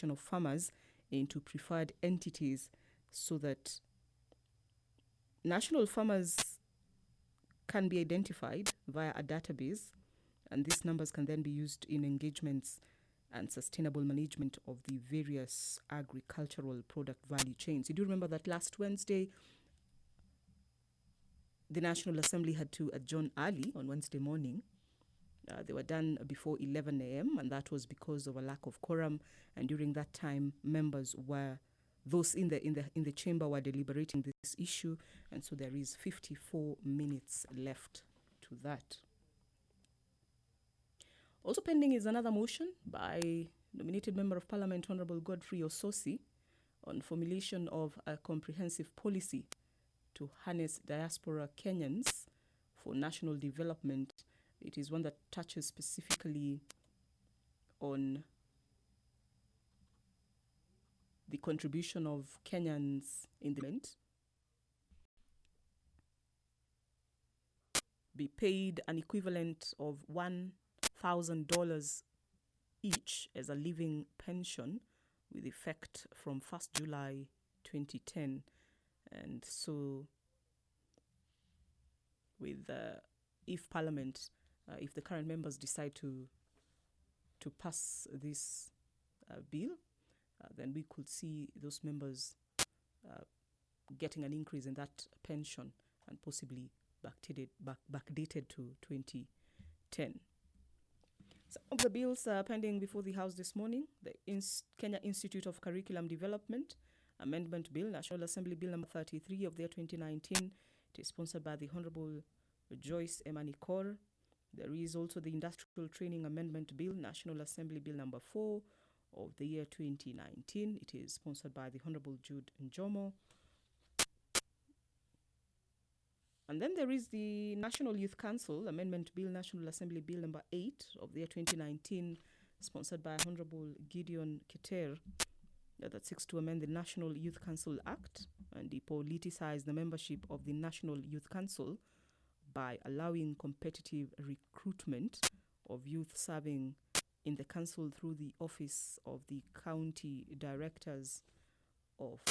of farmers into preferred entities so that national farmers can be identified via a database, and these numbers can then be used in engagements and sustainable management of the various agricultural product value chains. You do remember that last Wednesday, the National Assembly had to adjourn early on Wednesday morning. They were done before 11 a.m. and that was because of a lack of quorum. And during that time, those in the chamber were deliberating this issue, and so there is 54 minutes left to that. Also pending is another motion by nominated Member of Parliament Honorable Godfrey Ososi on formulation of a comprehensive policy to harness diaspora Kenyans for national development. It is one that touches specifically on the contribution of Kenyans in the event, be paid an equivalent of $1,000 each as a living pension with effect from 1st July 2010. And so with if Parliament, if the current members decide to pass this bill, then we could see those members getting an increase in that pension and possibly backdated to 2010. Some of the bills pending before the House this morning: the Kenya Institute of Curriculum Development Amendment Bill, National Assembly Bill number 33 of the year 2019. It is sponsored by the Honorable Joyce Emani Kor. There is also the Industrial Training Amendment Bill, National Assembly Bill number 4 of the year 2019. It is sponsored by the Honorable Jude Njomo. And then there is the National Youth Council Amendment Bill, National Assembly Bill number 8 of the year 2019, sponsored by Honorable Gideon Keter, that seeks to amend the National Youth Council Act and depoliticize the membership of the National Youth Council by allowing competitive recruitment of youth serving in the council through the office of the county directors of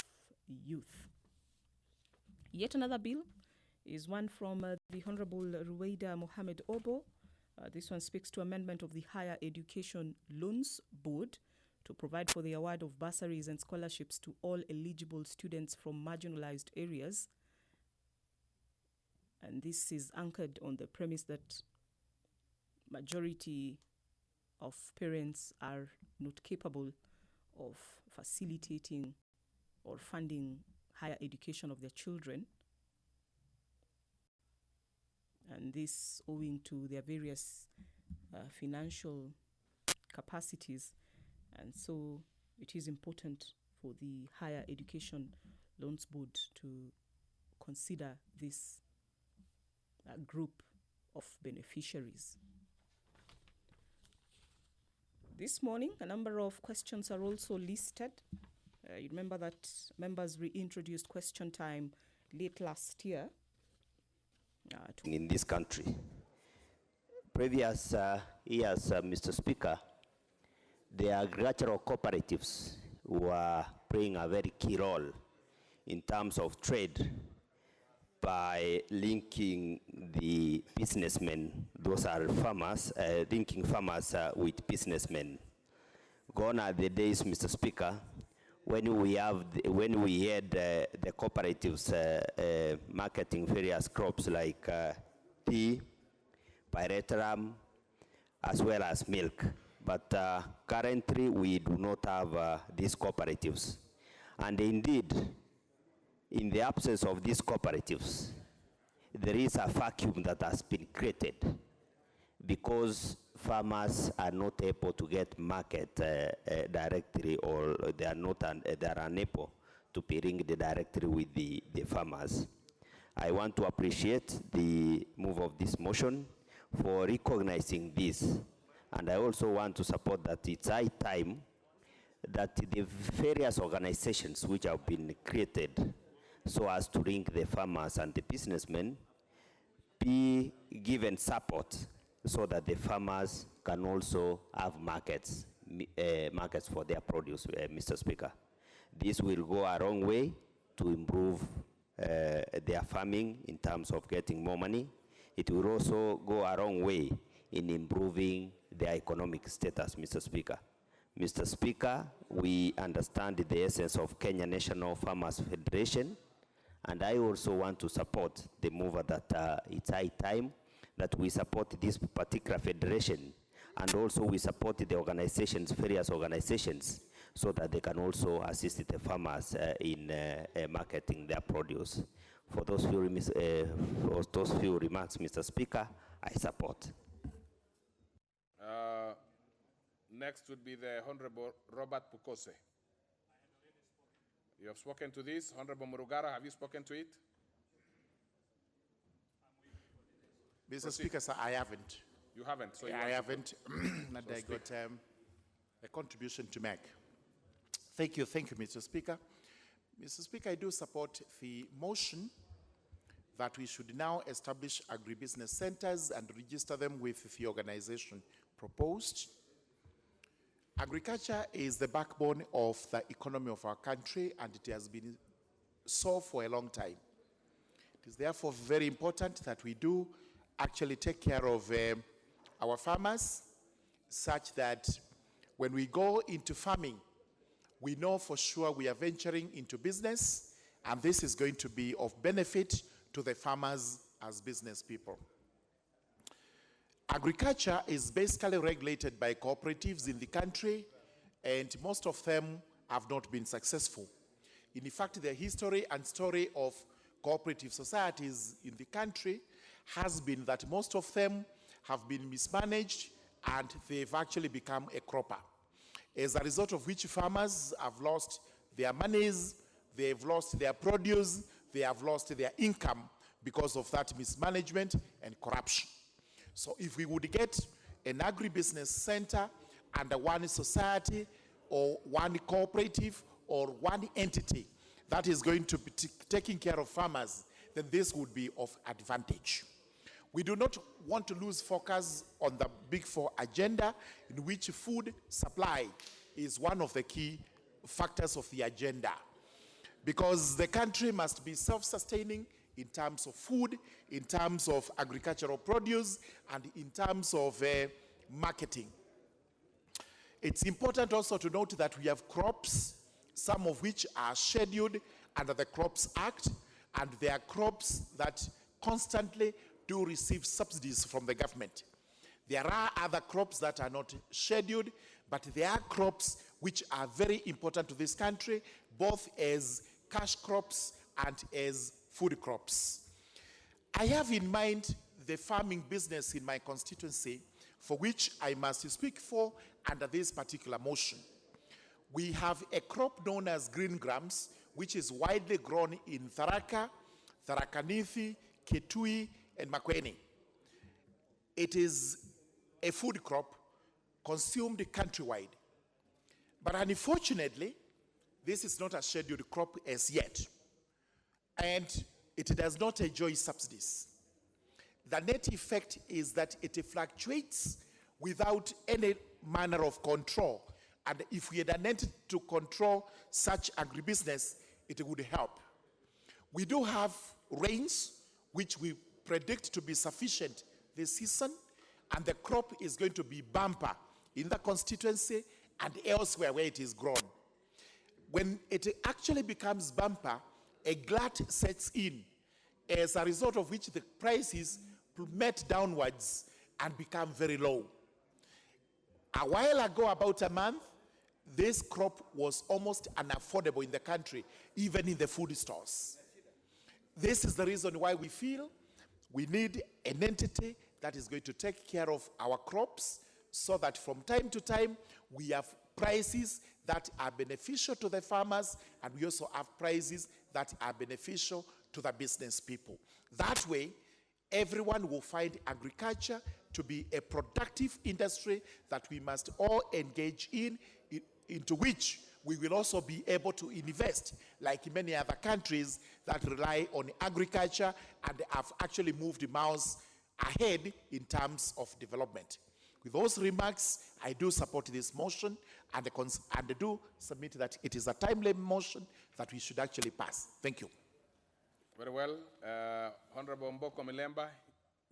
youth. Yet another bill is one from the Honorable Ruweida Mohamed Obo. This one speaks to amendment of the Higher Education Loans Board to provide for the award of bursaries and scholarships to all eligible students from marginalized areas. And this is anchored on the premise that majority of parents are not capable of facilitating or funding higher education of their children. And this owing to their various financial capacities. And so it is important for the Higher Education Loans Board to consider this group of beneficiaries. This morning, a number of questions are also listed. You remember that members reintroduced question time late last year. In this country. Previous years, Mr. Speaker, the agricultural cooperatives were playing a very key role in terms of trade by linking the businessmen, those are farmers, linking farmers with businessmen. Gone are the days, Mr. Speaker, when we had the cooperatives marketing various crops like tea, pyrethrum, as well as milk. But currently we do not have these cooperatives. And indeed, in the absence of these cooperatives, there is a vacuum that has been created because farmers are not able to get market directly, or they are unable to be linked directly with the farmers. I want to appreciate the move of this motion for recognizing this, and I also want to support that it's high time that the various organizations which have been created so as to link the farmers and the businessmen be given support so that the farmers can also have markets, markets for their produce, Mr. Speaker. This will go a long way to improve their farming in terms of getting more money. It will also go a long way in improving their economic status, Mr. Speaker. Mr. Speaker, we understand the essence of Kenya National Farmers Federation, and I also want to support the move that it's high time that we support this particular federation, and also we support the organizations, various organizations, so that they can also assist the farmers in marketing their produce. For those few remarks, Mr. Speaker, I support. Next would be the Honorable Robert Pukose. You have spoken to this. Honorable Murugara, have you spoken to it? Mr. Speaker, sir, I haven't. You haven't? So I haven't, and I got a contribution to make. Thank you, Mr. Speaker. Mr. Speaker, I do support the motion that we should now establish agribusiness centers and register them with the organization proposed. Agriculture is the backbone of the economy of our country, and it has been so for a long time. It is therefore very important that we do actually take care of our farmers, such that when we go into farming, we know for sure we are venturing into business, and this is going to be of benefit to the farmers as business people. Agriculture is basically regulated by cooperatives in the country, and most of them have not been successful. In fact, the history and story of cooperative societies in the country has been that most of them have been mismanaged, and they've actually become a cropper. As a result of which farmers have lost their monies, they've lost their produce, they have lost their income because of that mismanagement and corruption. So if we would get an agribusiness center under one society or one cooperative or one entity that is going to be taking care of farmers, then this would be of advantage. We do not want to lose focus on the Big Four agenda, in which food supply is one of the key factors of the agenda, because the country must be self-sustaining in terms of food, in terms of agricultural produce, and in terms of marketing. It's important also to note that we have crops, some of which are scheduled under the Crops Act, and they are crops that constantly do receive subsidies from the government. There are other crops that are not scheduled, but there are crops which are very important to this country, both as cash crops and as food crops. I have in mind the farming business in my constituency, for which I must speak for under this particular motion. We have a crop known as green grams, which is widely grown in Tharaka, Tharaka Nithi, Kitui, and Makueni. It is a food crop consumed countrywide. But unfortunately, this is not a scheduled crop as yet, and it does not enjoy subsidies. The net effect is that it fluctuates without any manner of control, and if we had attempted to control such agribusiness, it would help. We do have rains, which we predict to be sufficient this season, and the crop is going to be bumper in the constituency and elsewhere where it is grown. When it actually becomes bumper, a glut sets in, as a result of which the prices plummet downwards and become very low. A while ago, about a month, this crop was almost unaffordable in the country, even in the food stores. This is the reason why we feel we need an entity that is going to take care of our crops, so that from time to time we have prices that are beneficial to the farmers, and we also have prices that are beneficial to the business people. That way, everyone will find agriculture to be a productive industry that we must all engage in, into which we will also be able to invest, like many other countries that rely on agriculture and have actually moved miles ahead in terms of development. With those remarks, I do support this motion, and I do submit that it is a timely motion that we should actually pass. Thank you. Very well. Honorable Mboko Milemba,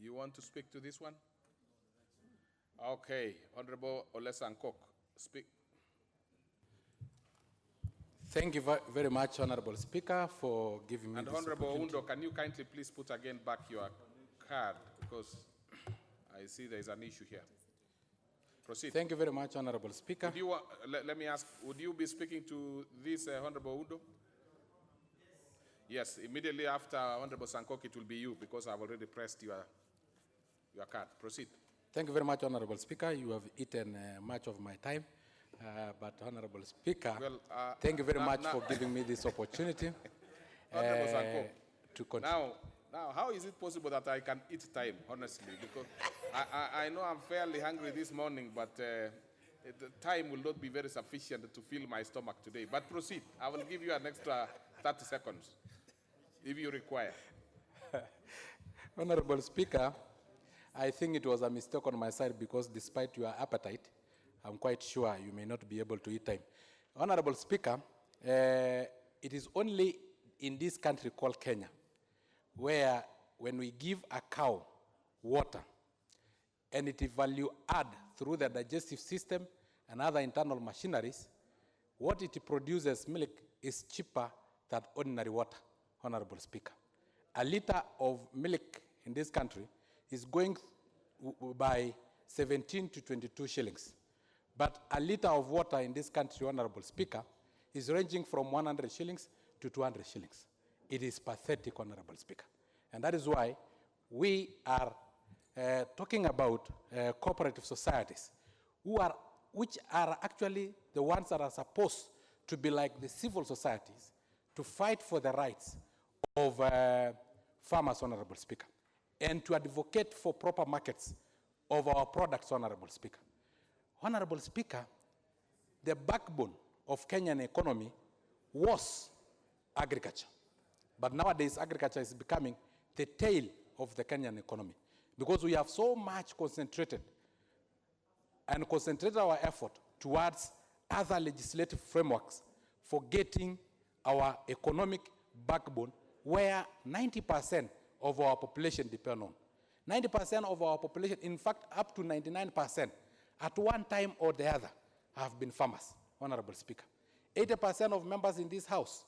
you want to speak to this one? Okay. Honorable Olesankok, speak. Thank you very much, Honorable Speaker, for giving me And this Honorable opportunity. Undo, can you kindly please put again back your card, because I see there is an issue here. Proceed. Thank you very much, Honorable Speaker. Would you, let me ask, would you be speaking to this Honorable Undo? Yes, immediately after Honorable Sankok, it will be you, because I've already pressed your card. Proceed. Thank you very much, Honorable Speaker. You have eaten much of my time. But Honorable Speaker, Well, thank you very much for giving me this opportunity Honorable Sankok, to continue. Now, how is it possible that I can eat time, honestly? Because I know I'm fairly hungry this morning, but the time will not be very sufficient to fill my stomach today. But proceed. I will give you an extra 30 seconds, if you require. Honorable Speaker, I think it was a mistake on my side, because despite your appetite, I'm quite sure you may not be able to eat time. Honorable Speaker, it is only in this country called Kenya where when we give a cow water and it is value add through the digestive system and other internal machineries, what it produces, milk, is cheaper than ordinary water, Honorable Speaker. A liter of milk in this country is going by 17 to 22 shillings. But a liter of water in this country, Honorable Speaker, is ranging from 100 shillings to 200 shillings. It is pathetic, Honorable Speaker. And that is why we are talking about cooperative societies, which are actually the ones that are supposed to be like the civil societies, to fight for the rights of farmers, Honorable Speaker, and to advocate for proper markets of our products, Honorable Speaker. Honorable Speaker, the backbone of Kenyan economy was agriculture. But nowadays, agriculture is becoming the tail of the Kenyan economy, because we have so much concentrated our effort towards other legislative frameworks, forgetting our economic backbone, where 90% of our population depend on. 90% of our population, in fact, up to 99%, at one time or the other, have been farmers, Honorable Speaker. 80% of members in this House,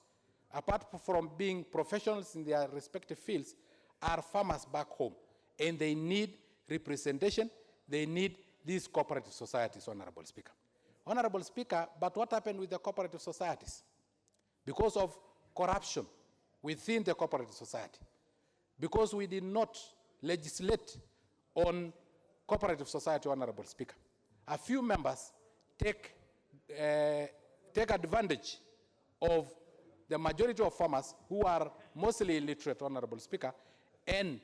apart from being professionals in their respective fields, are farmers back home. And they need representation. They need these cooperative societies, Honorable Speaker. Honorable Speaker, but what happened with the cooperative societies? Because of corruption within the cooperative society, because we did not legislate on cooperative society, Honorable Speaker, a few members take advantage of the majority of farmers who are mostly illiterate, Honorable Speaker, and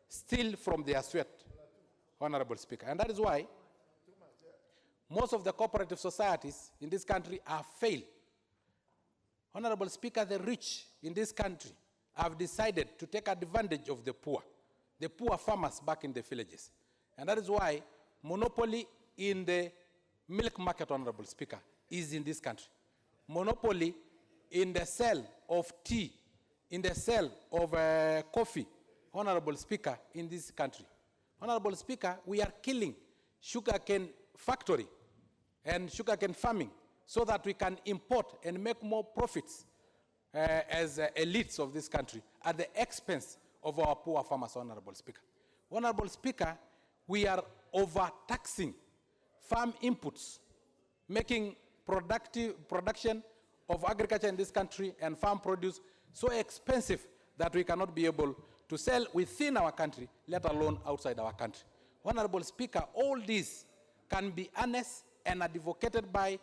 steal from their sweat, Honorable Speaker. And that is why most of the cooperative societies in this country are failed. Honorable Speaker, the rich in this country have decided to take advantage of the poor farmers back in the villages. And that is why monopoly in the milk market, Honorable Speaker, is in this country. Monopoly in the sale of tea, in the sale of coffee, Honorable Speaker, in this country. Honorable Speaker, we are killing sugarcane factory and sugarcane farming so that we can import and make more profits as elites of this country at the expense of our poor farmers, Honorable Speaker. Honorable Speaker, we are overtaxing farm inputs, making production of agriculture in this country and farm produce so expensive that we cannot be able to sell within our country, let alone outside our country. Honorable Speaker, all these can be harnessed and advocated by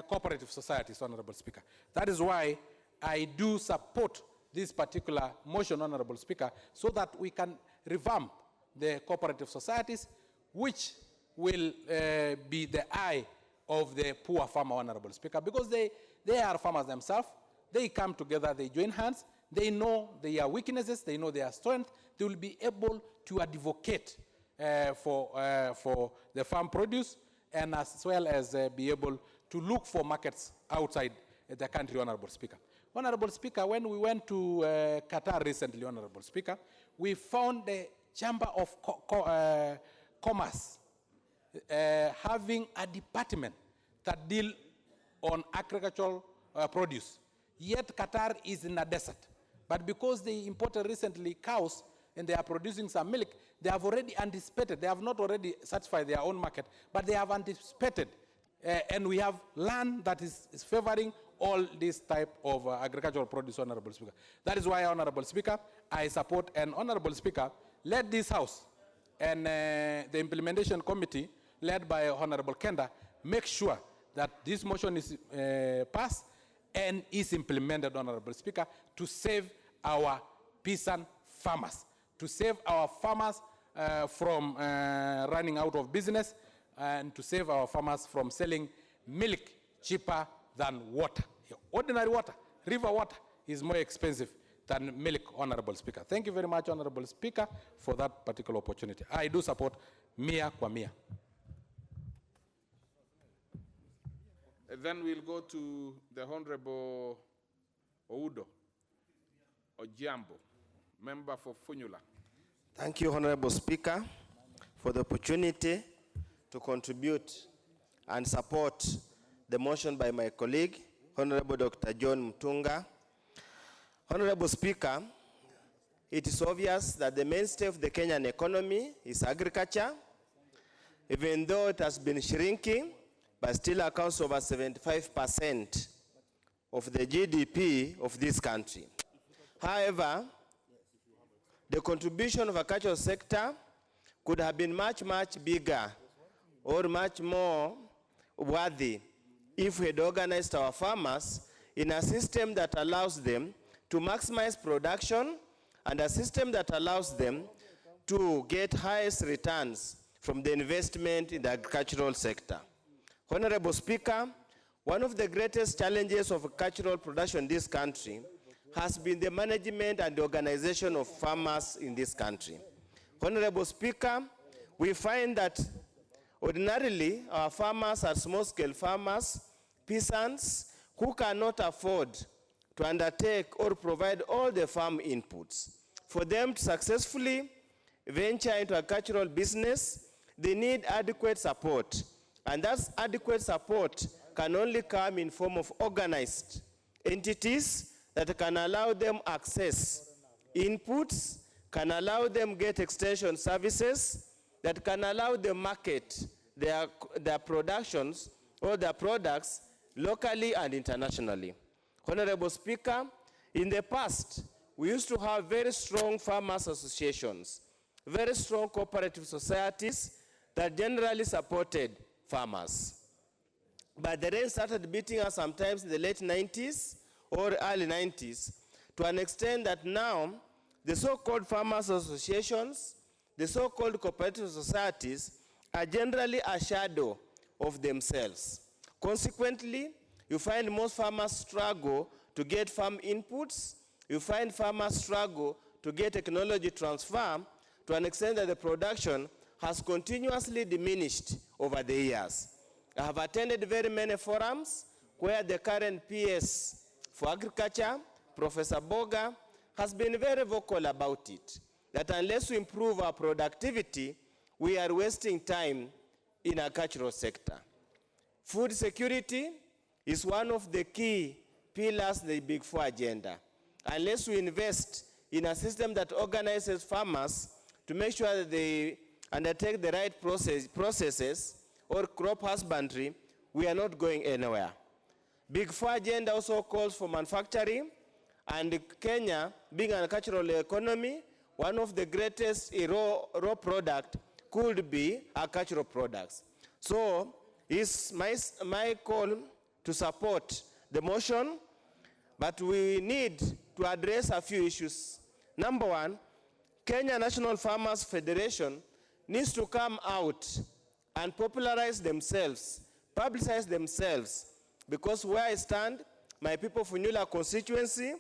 cooperative societies, Honorable Speaker. That is why I do support this particular motion, Honorable Speaker, so that we can revamp the cooperative societies, which will be the eye of the poor farmer, Honorable Speaker, because they are farmers themselves. They come together, they join hands, they know their weaknesses, they know their strength. They will be able to advocate for the farm produce, and as well as be able to look for markets outside the country, Honorable Speaker. Honorable Speaker, when we went to Qatar recently, Honorable Speaker, we found the Chamber of Commerce having a department that deal on agricultural produce. Yet Qatar is in a desert. But because they imported recently cows and they are producing some milk, they have already anticipated, they have not already satisfied their own market, but they have anticipated. And we have land that is favoring all this type of agricultural produce, Honorable Speaker. That is why, Honorable Speaker, I support, and Honorable Speaker, let this House and the implementation committee led by Honorable Kenda make sure that this motion is passed and is implemented, Honorable Speaker, to save our peasant farmers, to save our farmers from running out of business, and to save our farmers from selling milk cheaper than water. Ordinary water, river water, is more expensive than milk, Honorable Speaker. Thank you very much, Honorable Speaker, for that particular opportunity. I do support mia kwa mia. Then we'll go to the Honorable Oudo Ojiambo, member for Funyula. Thank you, Honorable Speaker, for the opportunity to contribute and support the motion by my colleague, Honorable Dr. John Mtunga. Honorable Speaker, it is obvious that the mainstay of the Kenyan economy is agriculture, even though it has been shrinking, but still accounts over 75% of the GDP of this country. However, the contribution of the agricultural sector could have been much, much bigger or much more worthy if we had organized our farmers in a system that allows them to maximize production and a system that allows them to get highest returns from the investment in the agricultural sector. Honorable Speaker, one of the greatest challenges of agricultural production in this country has been the management and the organization of farmers in this country. Honorable Speaker, we find that ordinarily our farmers are small-scale farmers, peasants, who cannot afford to undertake or provide all the farm inputs. For them to successfully venture into agricultural business, they need adequate support. And that adequate support can only come in form of organized entities that can allow them access inputs, can allow them get extension services, that can allow them market their productions or their products locally and internationally. Honorable Speaker, in the past, we used to have very strong farmers associations, very strong cooperative societies that generally supported farmers. But the rain started beating us sometimes in the late 90s or early 90s to an extent that now the so-called farmers associations, the so-called cooperative societies are generally a shadow of themselves. Consequently, you find most farmers struggle to get farm inputs. You find farmers struggle to get technology transfer to an extent that the production has continuously diminished over the years. I have attended very many forums where the current PS for Agriculture, Professor Boga, has been very vocal about it, that unless we improve our productivity, we are wasting time in the agricultural sector. Food security is one of the key pillars of the Big Four agenda. Unless we invest in a system that organizes farmers to make sure that they undertake the right processes or crop husbandry, we are not going anywhere. Big Four agenda also calls for manufacturing, and Kenya, being an agricultural economy, one of the greatest raw product could be agricultural products. So it's my call to support the motion, but we need to address a few issues. Number one, Kenya National Farmers Federation needs to come out and popularize themselves, publicize themselves, because where I stand, my people from Funyula constituency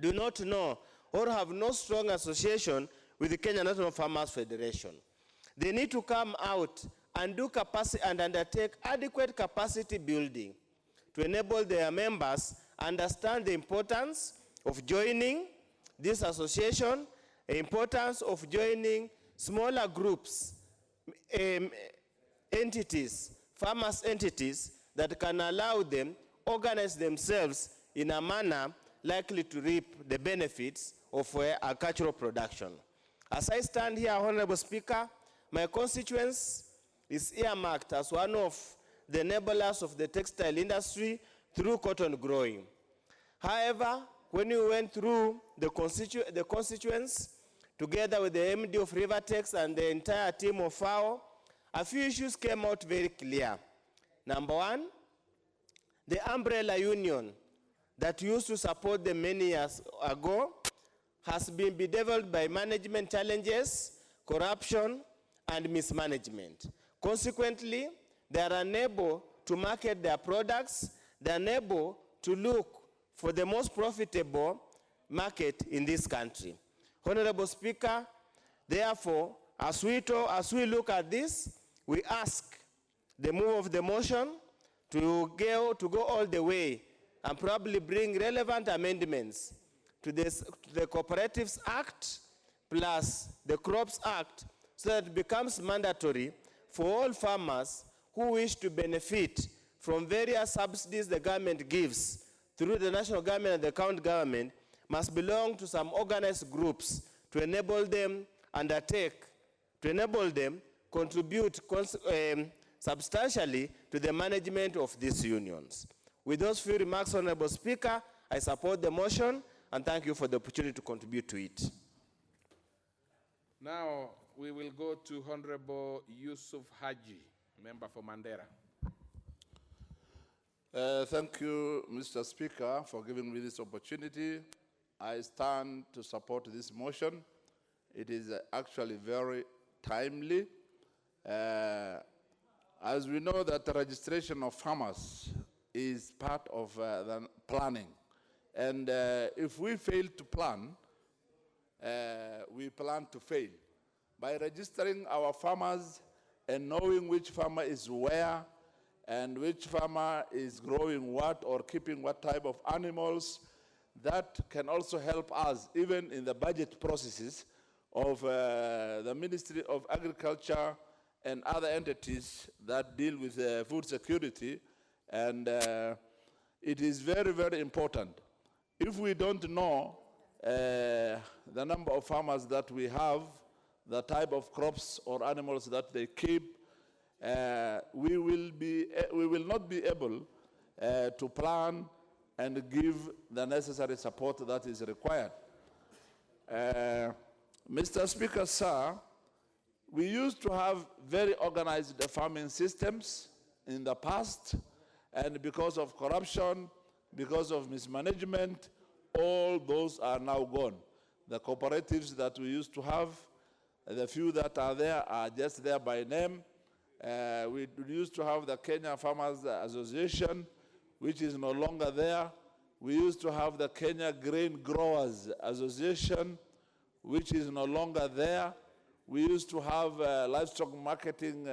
do not know or have no strong association with the Kenya National Farmers Federation. they need to come out and do capacity and undertake adequate capacity building to enable their members understand the importance of joining this association, the importance of joining smaller groups, entities, farmers' entities that can allow them organize themselves in a manner likely to reap the benefits of agricultural production. As I stand here, Honorable Speaker, my constituency is earmarked as one of the enablers of the textile industry through cotton growing. However, when we went through the constituents, together with the MD of Rivertex and the entire team of FAO, a few issues came out very clear. Number one, the umbrella union that used to support them many years ago has been bedeviled by management challenges, corruption, and mismanagement. Consequently, they are unable to market their products, they are unable to look for the most profitable market in this country. Honorable Speaker, therefore, as we look at this, we ask the move of the motion to go all the way and probably bring relevant amendments to the Cooperatives Act plus the Crops Act so that it becomes mandatory for all farmers who wish to benefit from various subsidies the government gives through the national government and the county government must belong to some organized groups to enable them contribute substantially to the management of these unions. With those few remarks, Honorable Speaker, I support the motion and thank you for the opportunity to contribute to it. Now, we will go to Honorable Yusuf Haji, member for Mandera. Thank you, Mr. Speaker, for giving me this opportunity. I stand to support this motion. It is actually very timely. As we know that the registration of farmers is part of the planning. And if we fail to plan, we plan to fail. By registering our farmers and knowing which farmer is where and which farmer is growing what or keeping what type of animals, that can also help us even in the budget processes of the Ministry of Agriculture and other entities that deal with food security. And it is very, very important. If we don't know the number of farmers that we have, the type of crops or animals that they keep, we will not be able to plan and give the necessary support that is required. Mr. Speaker, sir, we used to have very organized farming systems in the past, and because of corruption, because of mismanagement, all those are now gone. The cooperatives that we used to have, the few that are there are just there by name. We used to have the Kenya Farmers Association, which is no longer there. We used to have the Kenya Grain Growers Association, which is no longer there. We used to have livestock marketing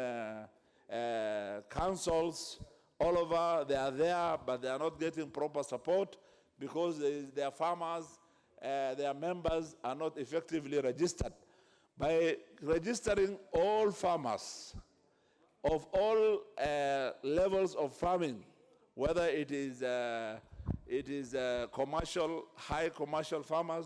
councils all over. They are there, but they are not getting proper support because their farmers, their members are not effectively registered. By registering all farmers of all levels of farming, whether it is commercial, high commercial farmers,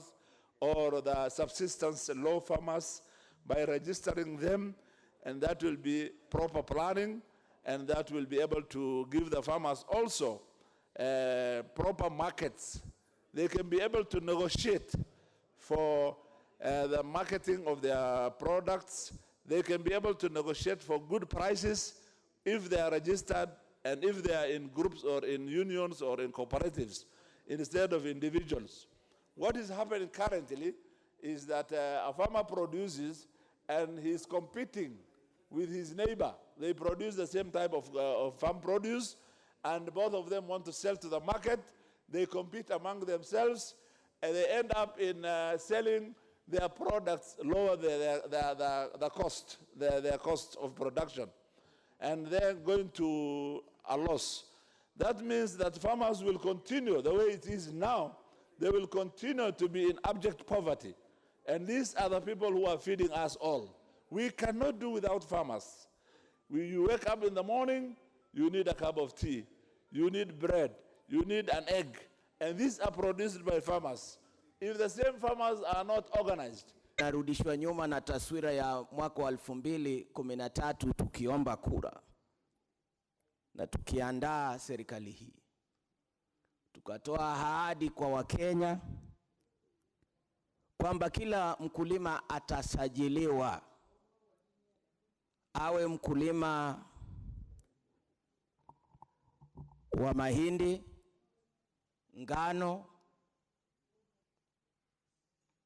or the subsistence low farmers, by registering them, and that will be proper planning, and that will be able to give the farmers also proper markets. They can be able to negotiate for the marketing of their products. They can be able to negotiate for good prices if they are registered and if they are in groups or in unions or in cooperatives instead of individuals. What is happening currently is that a farmer produces and he's competing with his neighbor. They produce the same type of farm produce, and both of them want to sell to the market. They compete among themselves, and they end up in selling their products lower the cost, their cost of production, and they're going to a loss. That means that farmers will continue the way it is now. They will continue to be in abject poverty. And these are the people who are feeding us all. We cannot do without farmers. You wake up in the morning, you need a cup of tea, you need bread, you need an egg, and these are produced by farmers. If the same farmers are not organized. Narudishwa nyuma na taswira ya mwaka wa 2013 tukiomba kura na tukiandaa serikali hii. Tukatoa ahadi kwa Wakenya kwamba kila mkulima atasajiliwa, awe mkulima wa mahindi, ngano,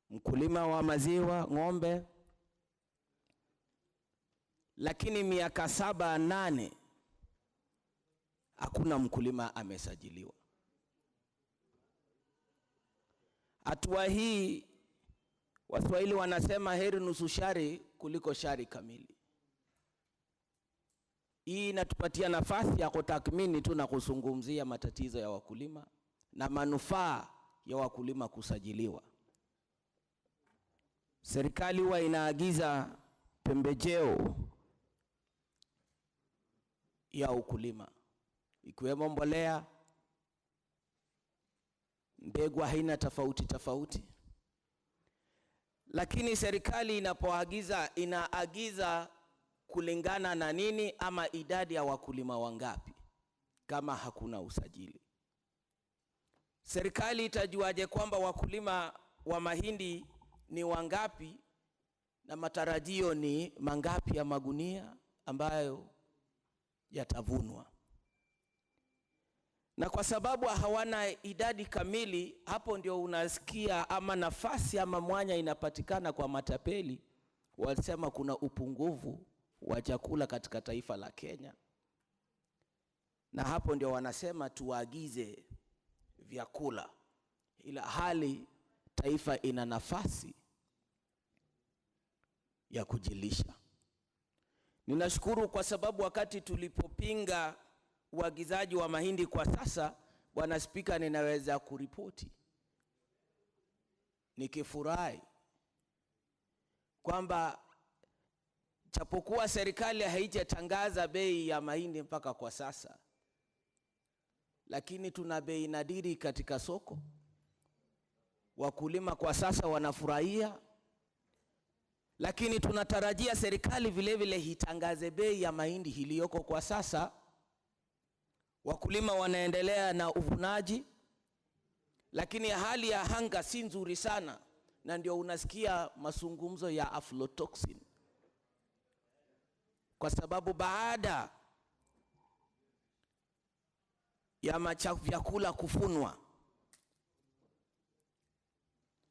mkulima wa maziwa, ng'ombe. Lakini miaka 7-8 hakuna mkulima amesajiliwa. Hatua hii, Waswahili wanasema heri nusu shari kuliko shari kamili. Hii inatupatia nafasi ya kutathmini tu na kuzungumzia matatizo ya wakulima na manufaa ya wakulima kusajiliwa. Serikali huwa inaagiza pembejeo ya ukulima, ikiwemo mbolea, mbegu haina tofauti. Lakini serikali inapoagiza, inaagiza kulingana na nini ama idadi ya wakulima wangapi kama hakuna usajili? Serikali itajuaje kwamba wakulima wa mahindi ni wangapi na matarajio ni mangapi ya magunia ambayo yatavunwa? Na kwa sababu hawana idadi kamili, hapo ndio unasikia ama nafasi ama mwanya inapatikana kwa matapeli. Walisema kuna upungufu wa chakula katika taifa la Kenya. Na hapo ndio wanasema tuagize vyakula, ila hali taifa ina nafasi ya kujilisha. Ninashukuru kwa sababu wakati tulipopinga uagizaji wa mahindi kwa sasa, Bwana Spika, ninaweza kuripoti nikifurahi kwamba japokuwa serikali haijatangaza bei ya mahindi mpaka kwa sasa, lakini tuna bei nadiri katika soko. Wakulima kwa sasa wanafurahia, lakini tunatarajia serikali vile vile hitangaze bei ya mahindi iliyoko kwa sasa. Wakulima wanaendelea na uvunaji, lakini hali ya anga si nzuri sana, na ndio unasikia mazungumzo ya aflatoxin. Kwa sababu baada ya vyakula kufunwa,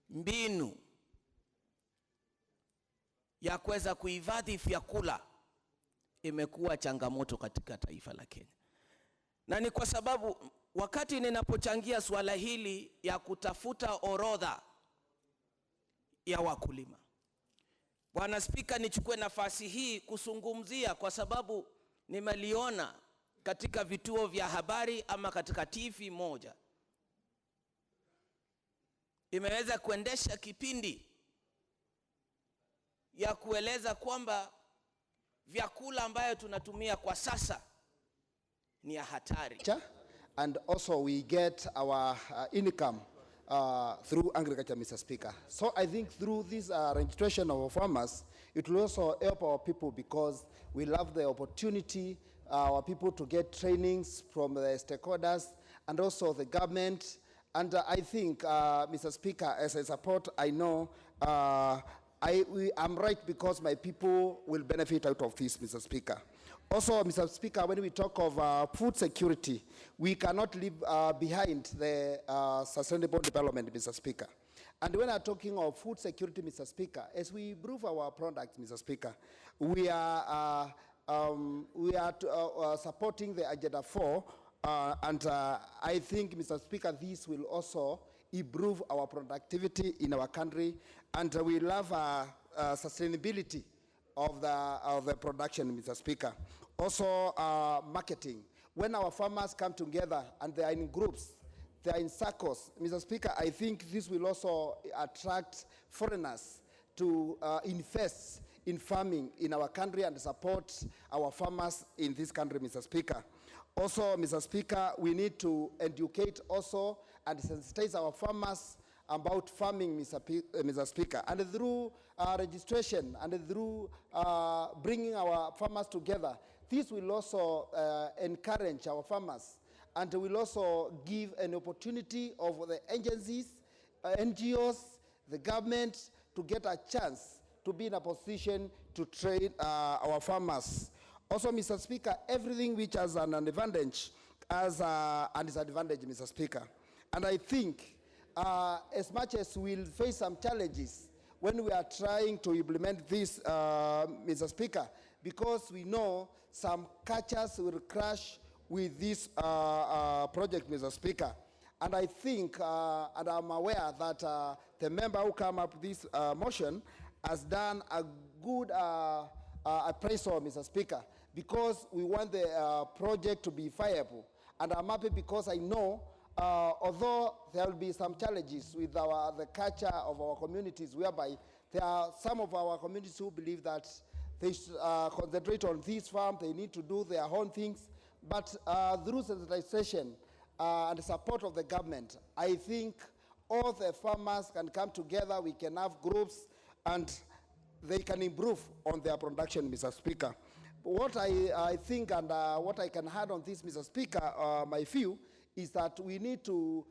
mbinu ya kuweza kuhifadhi vyakula imekuwa changamoto katika taifa la Kenya. Na ni kwa sababu wakati ninapochangia swala hili ya kutafuta orodha ya wakulima, Bwana Spika, nichukue nafasi hii kuzungumzia, kwa sababu nimeliona katika vituo vya habari ama katika TV moja imeweza kuendesha kipindi ya kueleza kwamba vyakula ambayo tunatumia kwa sasa ni ya hatari. And also we get our income through agriculture, Mr. Speaker. So I think through this registration of our farmers, it will also help our people, because we love the opportunity, our people to get trainings from the stakeholders and also the government. And I think, Mr. Speaker, as I support, I know I'm right, because my people will benefit out of this, Mr. Speaker. Also, Mr. Speaker, when we talk of food security, we cannot leave behind the sustainable development, Mr. Speaker. And when I'm talking of food security, Mr. Speaker, as we improve our products, Mr. Speaker, we are supporting the Agenda 4 I think, Mr. Speaker, this will also improve our productivity in our country, and we love sustainability of the production, Mr. Speaker. Also, marketing. When our farmers come together and they are in groups, they are in circles, Mr. Speaker, I think this will also attract foreigners to invest in farming in our country and support our farmers in this country, Mr. Speaker. Also, Mr. Speaker, we need to educate also and sensitize our farmers about farming, Mr. Speaker. And through registration and through bringing our farmers together, this will also encourage our farmers and will also give an opportunity of the agencies, NGOs, the government to get a chance to be in a position to train our farmers. Also, Mr. Speaker, everything which has an advantage has a disadvantage, Mr. Speaker. And I think as much as we'll face some challenges when we are trying to implement this, Mr. Speaker, because we know some catchers will crash with this project, Mr. Speaker. And I think, and I'm aware that the member who came up with this motion has done a good appraisal, Mr. Speaker, because we want the project to be viable. And I'm happy because I know, although there will be some challenges with the culture of our communities, whereby there are some of our communities who believe that they should concentrate on this farm, they need to do their own things, but through sensitization and the support of the government, I think all the farmers can come together, we can have groups, and they can improve on their production, Mr. Speaker. What I think and what I can add on this, Mr. Speaker, my view, is that we need to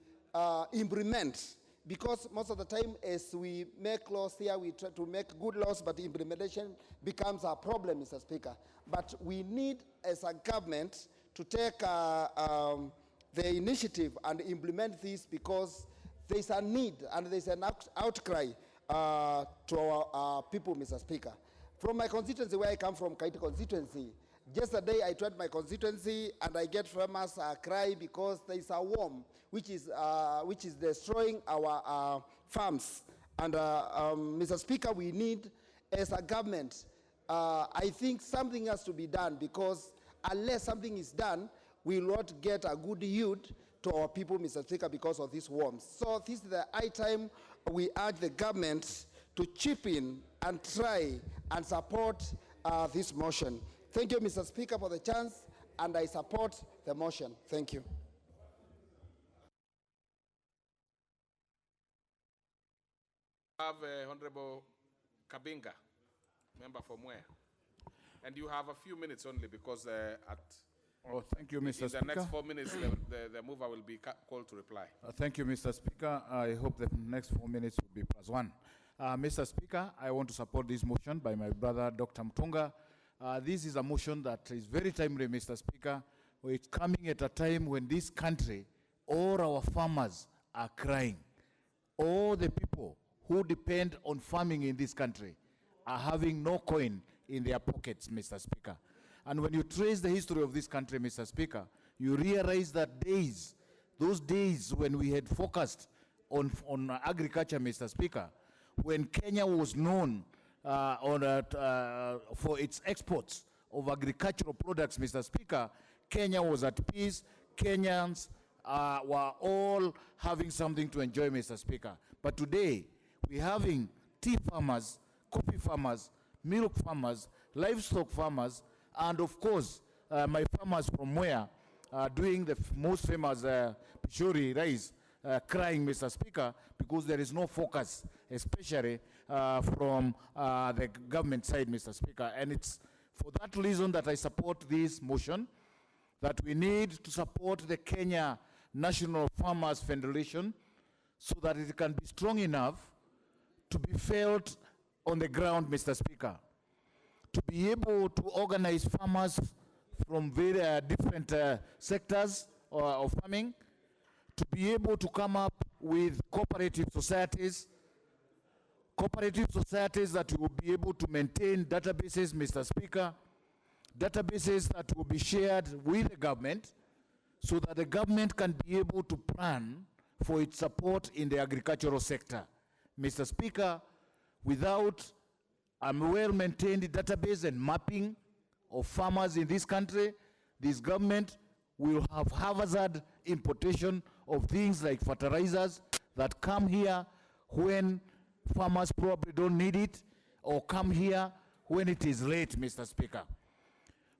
implement, because most of the time as we make laws here, we try to make good laws, but implementation becomes a problem, Mr. Speaker. But we need, as a government, to take the initiative and implement this, because there's a need and there's an outcry to our people, Mr. Speaker. From my constituency, where I come from, Kaiti constituency, yesterday I tried my constituency and I get farmers cry because there is a worm which is destroying our farms. And Mr. Speaker, we need, as a government, I think something has to be done, because unless something is done, we will not get a good yield to our people, Mr. Speaker, because of these worms. So this is the high time we urge the government to chip in and try and support this motion. Thank you, Mr. Speaker, for the chance, and I support the motion. Thank you. Have Honorable Kabinga, member from where? And you have a few minutes only, because thank you, Mr. Speaker. In the next 4 minutes, the mover will be called to reply. Thank you, Mr. Speaker. I hope the next 4 minutes will be +1. Mr. Speaker, I want to support this motion by my brother, Dr. Mtunga. This is a motion that is very timely, Mr. Speaker. It's coming at a time when this country, all our farmers are crying. All the people who depend on farming in this country are having no coin in their pockets, Mr. Speaker. And when you trace the history of this country, Mr. Speaker, you realize that those days when we had focused on agriculture, Mr. Speaker, when Kenya was known for its exports of agricultural products, Mr. Speaker, Kenya was at peace. Kenyans were all having something to enjoy, Mr. Speaker. But today, we're having tea farmers, coffee farmers, milk farmers, livestock farmers, and of course, my farmers from where doing the most famous Pishori rice, crying, Mr. Speaker, because there is no focus, especially from the government side, Mr. Speaker. And it's for that reason that I support this motion, that we need to support the Kenya National Farmers Federation so that it can be strong enough to be felt on the ground, Mr. Speaker, to be able to organize farmers from very different sectors of farming, to be able to come up with cooperative societies that will be able to maintain databases, Mr. Speaker, databases that will be shared with the government, so that the government can be able to plan for its support in the agricultural sector. Mr. Speaker, without a well-maintained database and mapping of farmers in this country, this government will have haphazard importation of things like fertilizers that come here when farmers probably don't need it, or come here when it is late, Mr. Speaker.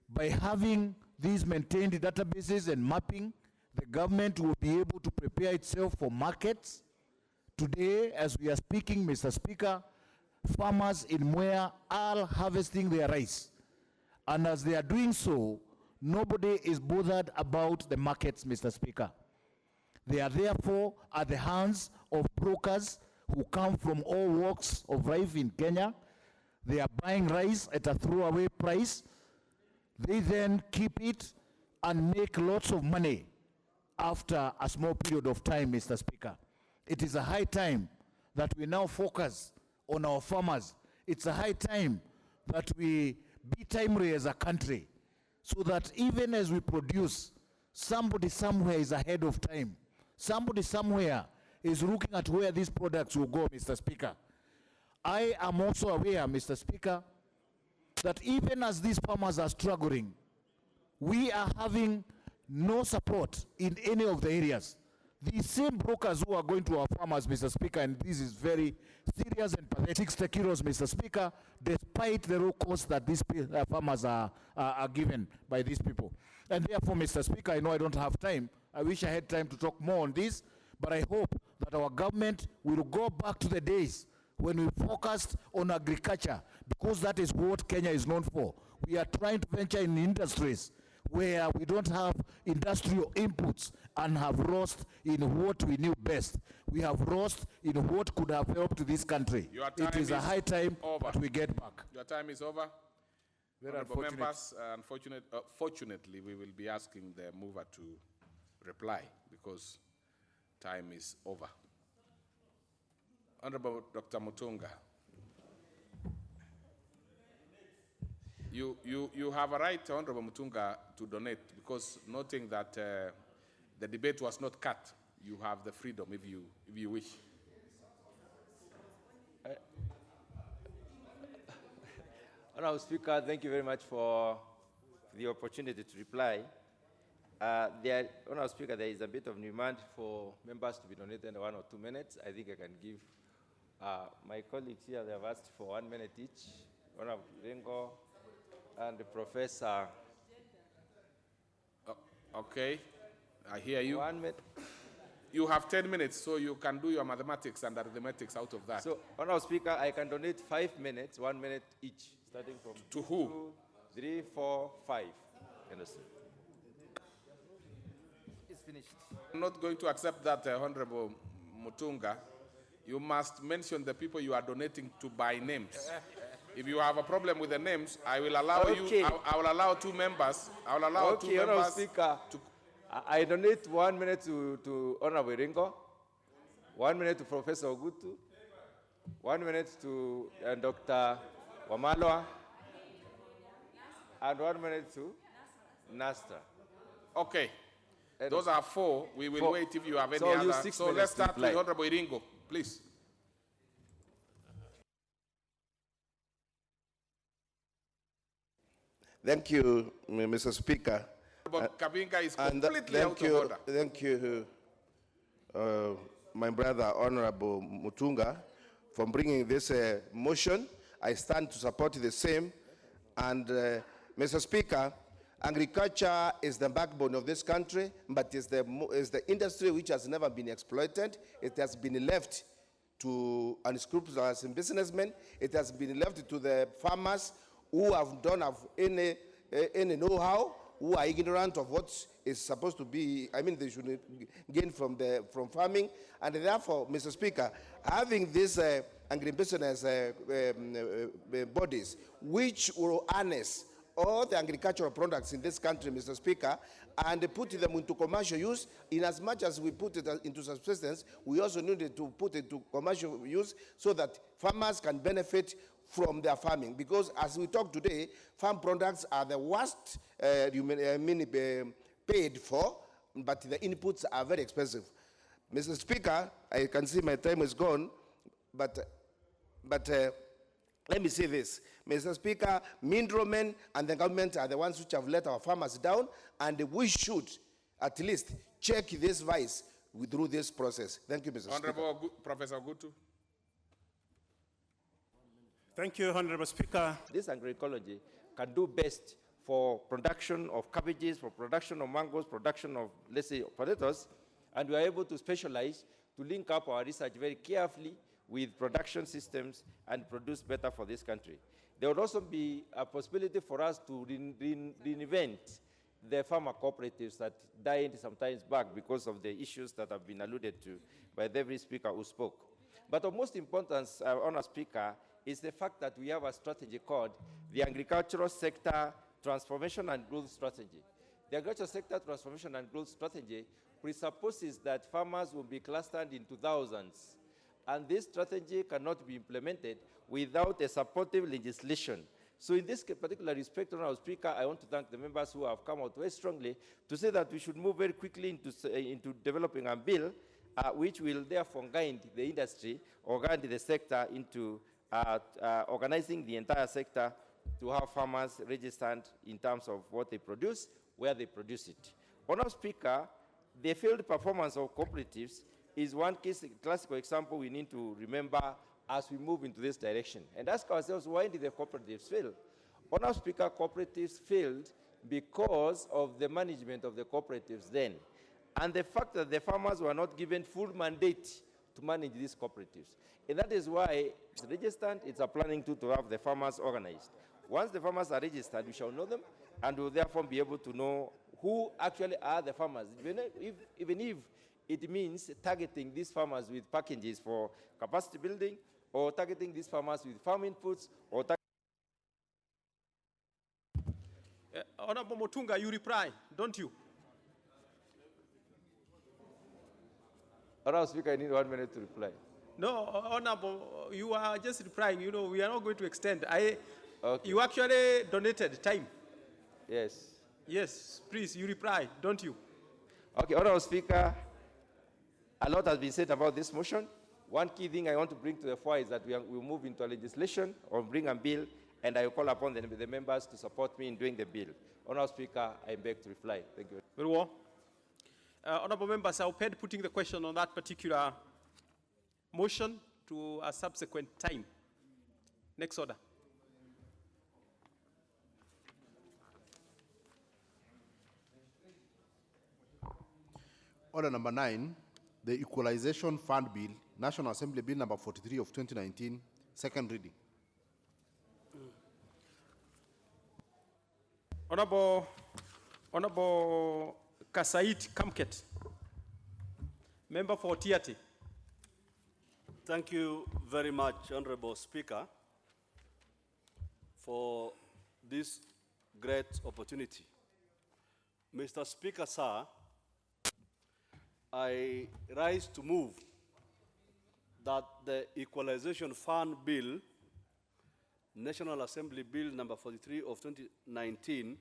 By having these maintained databases and mapping, the government will be able to prepare itself for markets. Today, as we are speaking, Mr. Speaker, farmers in Mwea are harvesting their rice. And as they are doing so, nobody is bothered about the markets, Mr. Speaker. They are therefore at the hands of brokers who come from all walks of life in Kenya. They are buying rice at a throwaway price. They then keep it and make lots of money after a small period of time, Mr. Speaker. It is a high time that we now focus on our farmers. It's a high time that we be timely as a country, so that even as we produce, somebody somewhere is ahead of time. Somebody somewhere is looking at where these products will go, Mr. Speaker. I am also aware, Mr. Speaker, that even as these farmers are struggling, we are having no support in any of the areas. The same brokers who are going to our farmers, Mr. Speaker, and this is very serious and pathetic, 60 kilos, Mr. Speaker, despite the low cost that these farmers are given by these people. And therefore, Mr. Speaker, I know I don't have time. I wish I had time to talk more on this, but I hope that our government will go back to the days when we focused on agriculture, because that is what Kenya is known for. We are trying to venture in industries where we don't have industrial inputs and have lost in what we knew best. We have lost in what could have helped this country. It is a high time that we get back. Your time is over. Very Honorable unfortunate. members, fortunately, we will be asking the mover to reply because time is over. Honorable Dr. Mutunga, you have a right, Honorable Mutunga, to donate, because noting that the debate was not cut, you have the freedom if you wish. Honorable Speaker, thank you very much for the opportunity to reply. Honorable Speaker, there is a bit of demand for members to be donated 1 or 2 minutes. I think I can give my colleagues here, they have asked for 1 minute each. Honorable Ringo and the Professor. Okay, I hear you. 1 minute. You have 10 minutes, so you can do your mathematics and arithmetics out of that. So, Honorable Speaker, I can donate 5 minutes, 1 minute each, starting from to who? 2, 3, 4, 5. Understood. It's finished. I'm not going to accept that, Honorable Mutunga. You must mention the people you are donating to by names. If you have a problem with the names, I will allow you. I will allow 2 members. I will allow 2 members. Honorable Speaker, I donate 1 minute to Honorable Ringo, 1 minute to Professor Ogutu, 1 minute to Dr. Wamalwa, and 1 minute to Nasta. Okay. Those are 4. We will wait if you have any so other. 6 So minutes let's start reply. with Honorable Ringo, please. Thank you, Mr. Speaker. But Kabinga is completely out of order. Thank you, my brother, Honorable Mutunga, for bringing this motion. I stand to support the same. And, Mr. Speaker, agriculture is the backbone of this country, but is the industry which has never been exploited. It has been left to unscrupulous businessmen. It has been left to the farmers who don't have any know-how, who are ignorant of what is supposed to be, they should gain from farming. And therefore, Mr. Speaker, having these agribusiness bodies which will harness all the agricultural products in this country, Mr. Speaker, and put them into commercial use. In as much as we put it into subsistence, we also needed to put it to commercial use so that farmers can benefit from their farming. Because as we talk today, farm products are the worst paid for, but the inputs are very expensive. Mr. Speaker, I can see my time is gone, but let me say this. Mr. Speaker, middlemen and the government are the ones which have let our farmers down, and we should at least check this vice through this process. Thank you, Mr. Honorable Speaker. Professor Gutu. Thank you, Honorable Speaker. This agroecology can do best for production of cabbages, for production of mangoes, production of, let's say, potatoes, and we are able to specialize to link up our research very carefully with production systems and produce better for this country. There would also be a possibility for us to reinvent the farmer cooperatives that died sometimes back because of the issues that have been alluded to by every speaker who spoke. But of most importance, Honourable Speaker, is the fact that we have a strategy called the Agricultural Sector Transformation and Growth Strategy. The Agricultural Sector Transformation and Growth Strategy presupposes that farmers will be clustered into thousands, and this strategy cannot be implemented without a supportive legislation. So in this particular respect, Honourable Speaker, I want to thank the members who have come out very strongly to say that we should move very quickly into developing a bill which will therefore guide the industry or guide the sector into organizing the entire sector to have farmers registered in terms of what they produce, where they produce it. Honourable Speaker, the failed performance of cooperatives is one classical example we need to remember as we move into this direction. And ask ourselves, why did the cooperatives fail? Honourable Speaker, cooperatives failed because of the management of the cooperatives then, and the fact that the farmers were not given full mandate to manage these cooperatives. And that is why the registrant is planning to have the farmers organized. Once the farmers are registered, we shall know them, and we will therefore be able to know who actually are the farmers, even if it means targeting these farmers with packages for capacity building, or targeting these farmers with farm inputs, or Honorable Mutunga, you reply, don't you? Honourable Speaker, I need 1 minute to reply. No, Honorable, you are just replying. You know, we are not going to extend. Okay. You actually donated time. Yes. Yes, please, you reply, don't you? Okay, Honourable Speaker, a lot has been said about this motion. One key thing I want to bring to the fore is that we'll move into a legislation or bring a bill, and I will call upon the members to support me in doing the bill. Honourable Speaker, I beg to reply. Thank you. Very well. Honourable members, I'll pay putting the question on that particular motion to a subsequent time. Next order. Order number 9, the Equalization Fund Bill, National Assembly Bill number 43 of 2019, second reading. Honorable Kasait Kamket, member for Tiati. Thank you very much, Honorable Speaker, for this great opportunity. Mr. Speaker, sir, I rise to move that the Equalization Fund Bill, National Assembly Bill number 43 of 2019,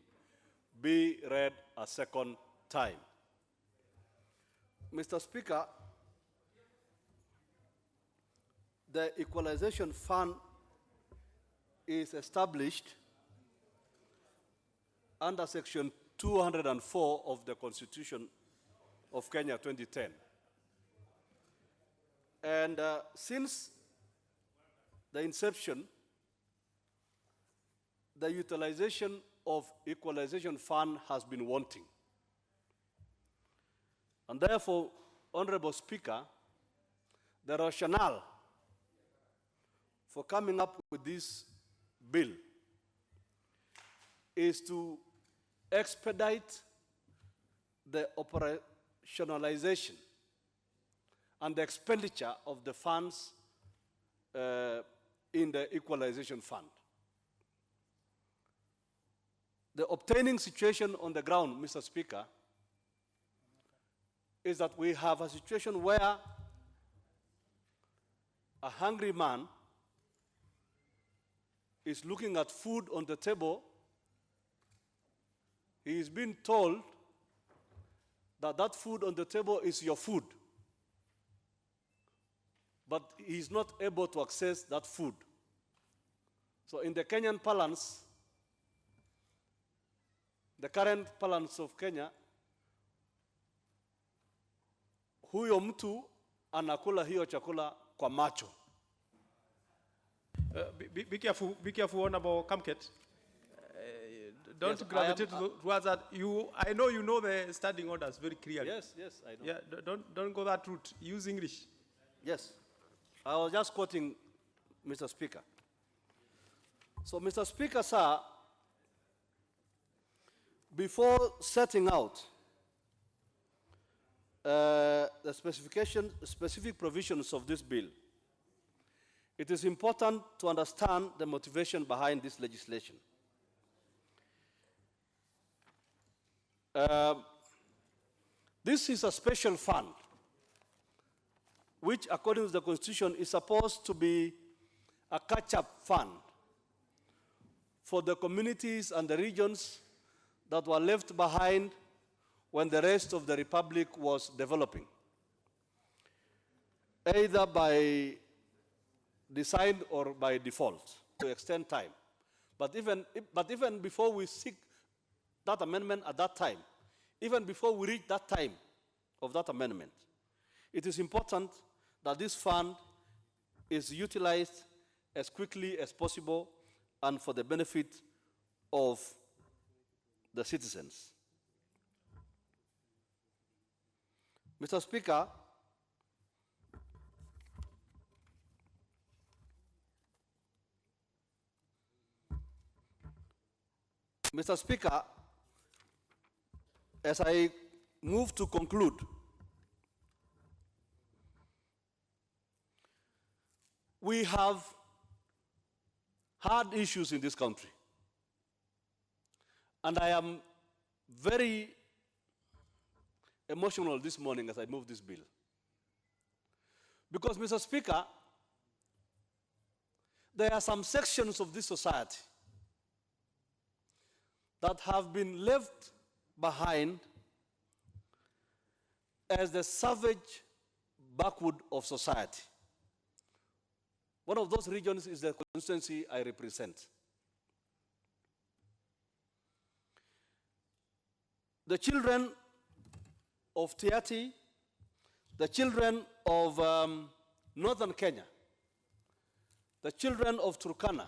be read a second time. Mr. Speaker, the Equalization Fund is established under Section 204 of the Constitution of Kenya 2010. And since the inception, the utilization of Equalization Fund has been wanting. And therefore, Honorable Speaker, the rationale for coming up with this bill is to expedite the operationalization and the expenditure of the funds in the Equalization Fund. The obtaining situation on the ground, Mr. Speaker, is that we have a situation where a hungry man is looking at food on the table. He is being told that that food on the table is your food, but he is not able to access that food. So in the Kenyan parlance, the current parlance of Kenya, huyo mtu anakula hiyo chakula kwa macho. Be careful, Honorable Kamket. Don't Yes, gravitate towards that. I know you know the standing orders very clearly. Yes, I know. Yeah, don't go that route. Use English. Yes. I was just quoting Mr. Speaker. So, Mr. Speaker, sir, before setting out the specific provisions of this bill, it is important to understand the motivation behind this legislation. This is a special fund, which according to the Constitution is supposed to be a catch-up fund for the communities and the regions that were left behind when the rest of the Republic was developing, either by design or by default, to extend time. But even before we seek that amendment at that time, even before we reach that time of that amendment, it is important that this fund is utilized as quickly as possible and for the benefit of the citizens. Mr. Speaker, as I move to conclude, we have hard issues in this country. And I am very emotional this morning as I move this bill. Because, Mr. Speaker, there are some sections of this society that have been left behind as the savage backward of society. One of those regions is the constituency I represent. The children of Tiati, the children of northern Kenya, the children of Turkana,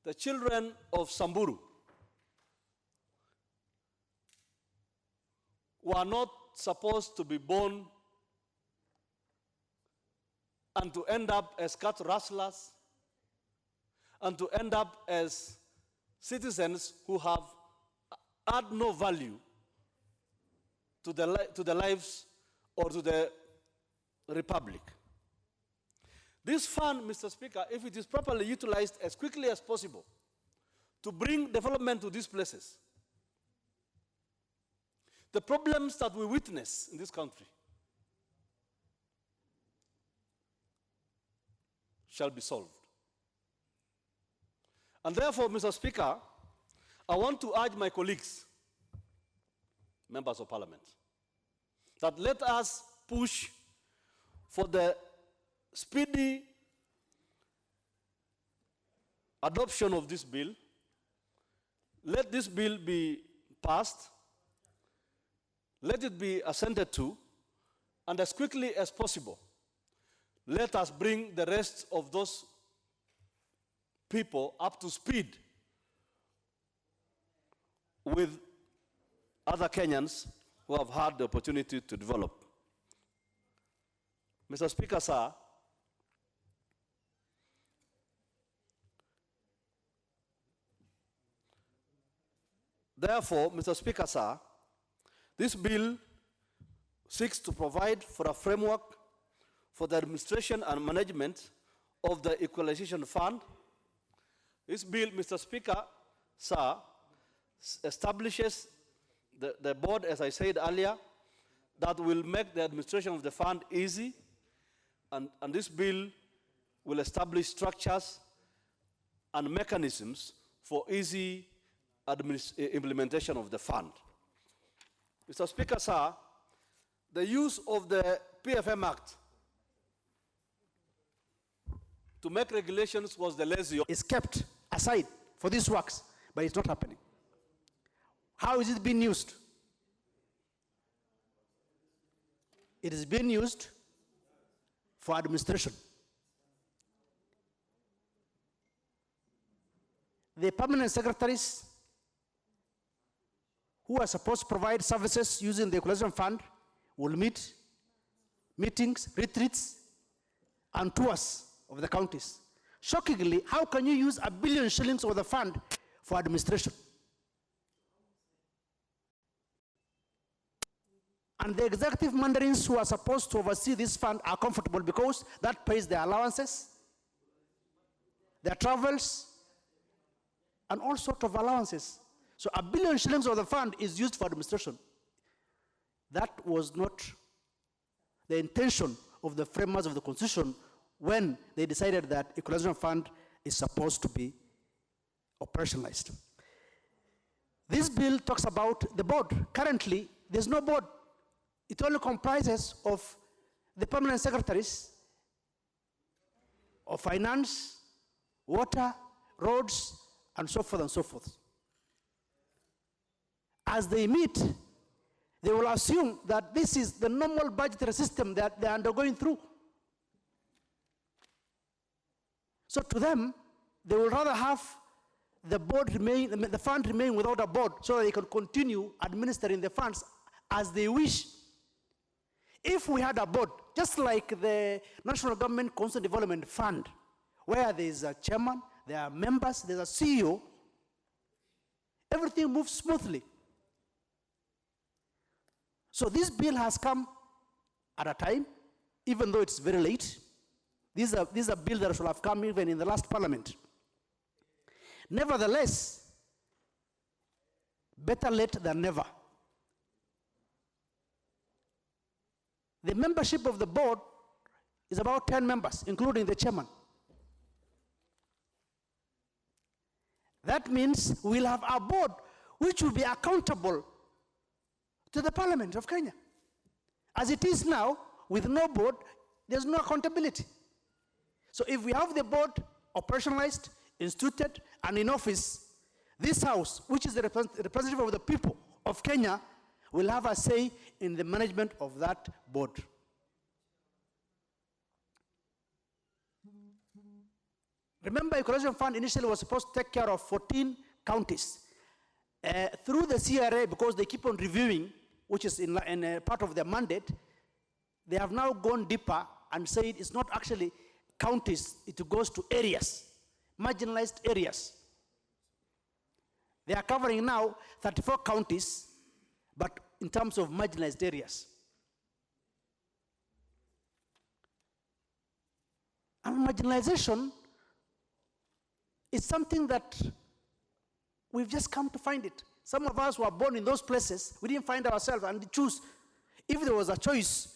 the children of Samburu were not supposed to be born and to end up as cat rustlers and to end up as citizens who have add no value to the lives or to the Republic. This fund, Mr. Speaker, if it is properly utilized as quickly as possible to bring development to these places, the problems that we witness in this country shall be solved. And therefore, Mr. Speaker, I want to urge my colleagues, members of Parliament, that let us push for the speedy adoption of this bill. Let this bill be passed. Let it be assented to. And as quickly as possible, let us bring the rest of those people up to speed with other Kenyans who have had the opportunity to develop. Mr. Speaker, sir, therefore, Mr. Speaker, sir, this bill seeks to provide for a framework for the administration and management of the Equalization Fund. This bill, Mr. Speaker, sir, establishes the board, as I said earlier, that will make the administration of the fund easy, and this bill will establish structures and mechanisms for easy implementation of the fund. Mr. Speaker, sir, the use of the PFM Act to make regulations was the lazy is kept aside for these works, but it's not happening. How is it being used? It is being used for administration. The permanent secretaries who are supposed to provide services using the Equalization Fund will meet meetings, retreats, and tours of the counties. Shockingly, how can you use $1 billion of the fund for administration? And the executive mandarins who are supposed to oversee this fund are comfortable because that pays their allowances, their travels, and all sorts of allowances. So $1 billion of the fund is used for administration. That was not the intention of the framers of the Constitution when they decided that Equalization Fund is supposed to be operationalized. This bill talks about the board. Currently, there's no board. It only comprises of the permanent secretaries of finance, water, roads, and so forth and so forth. As they meet, they will assume that this is the normal budgetary system that they're undergoing through. So to them, they will rather have the board remain, the fund remain without a board so that they can continue administering the funds as they wish. If we had a board, just like the National Government Council Development Fund, where there is a chairman, there are members, there's a CEO, everything moves smoothly. So this bill has come at a time, even though it's very late. This is a bill that should have come even in the last parliament. Nevertheless, better late than never. The membership of the board is about 10 members, including the chairman. That means we'll have a board which will be accountable to the Parliament of Kenya. As it is now, with no board, there's no accountability. So if we have the board operationalized, instituted, and in office, this House, which is the representative of the people of Kenya, will have a say in the management of that board. Remember, Equalization Fund initially was supposed to take care of 14 counties. Through the CRA, because they keep on reviewing, which is in part of their mandate, they have now gone deeper and said it's not actually counties, it goes to areas, marginalized areas. They are covering now 34 counties, but in terms of marginalized areas. And marginalization is something that we've just come to find it. Some of us who were born in those places, we didn't find ourselves and choose. If there was a choice,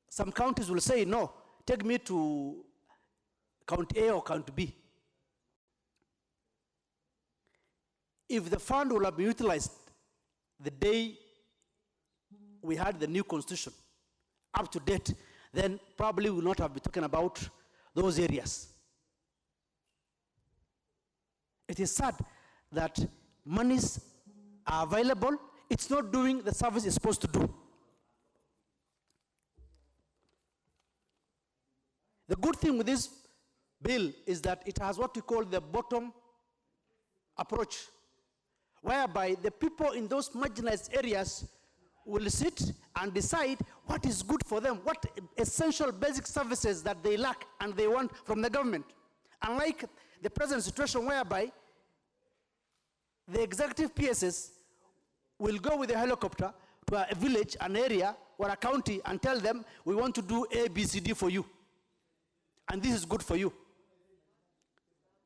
some counties will say, no, take me to County A or County B. If the fund will have been utilized the day we had the new constitution, up to date, then probably we will not have been talking about those areas. It is sad that monies are available, it's not doing the service it's supposed to do. The good thing with this bill is that it has what we call the bottom approach, whereby the people in those marginalized areas will sit and decide what is good for them, what essential basic services that they lack and they want from the government. Unlike the present situation whereby the executive PSs will go with a helicopter to a village, an area, or a county and tell them, we want to do A, B, C, D for you. And this is good for you.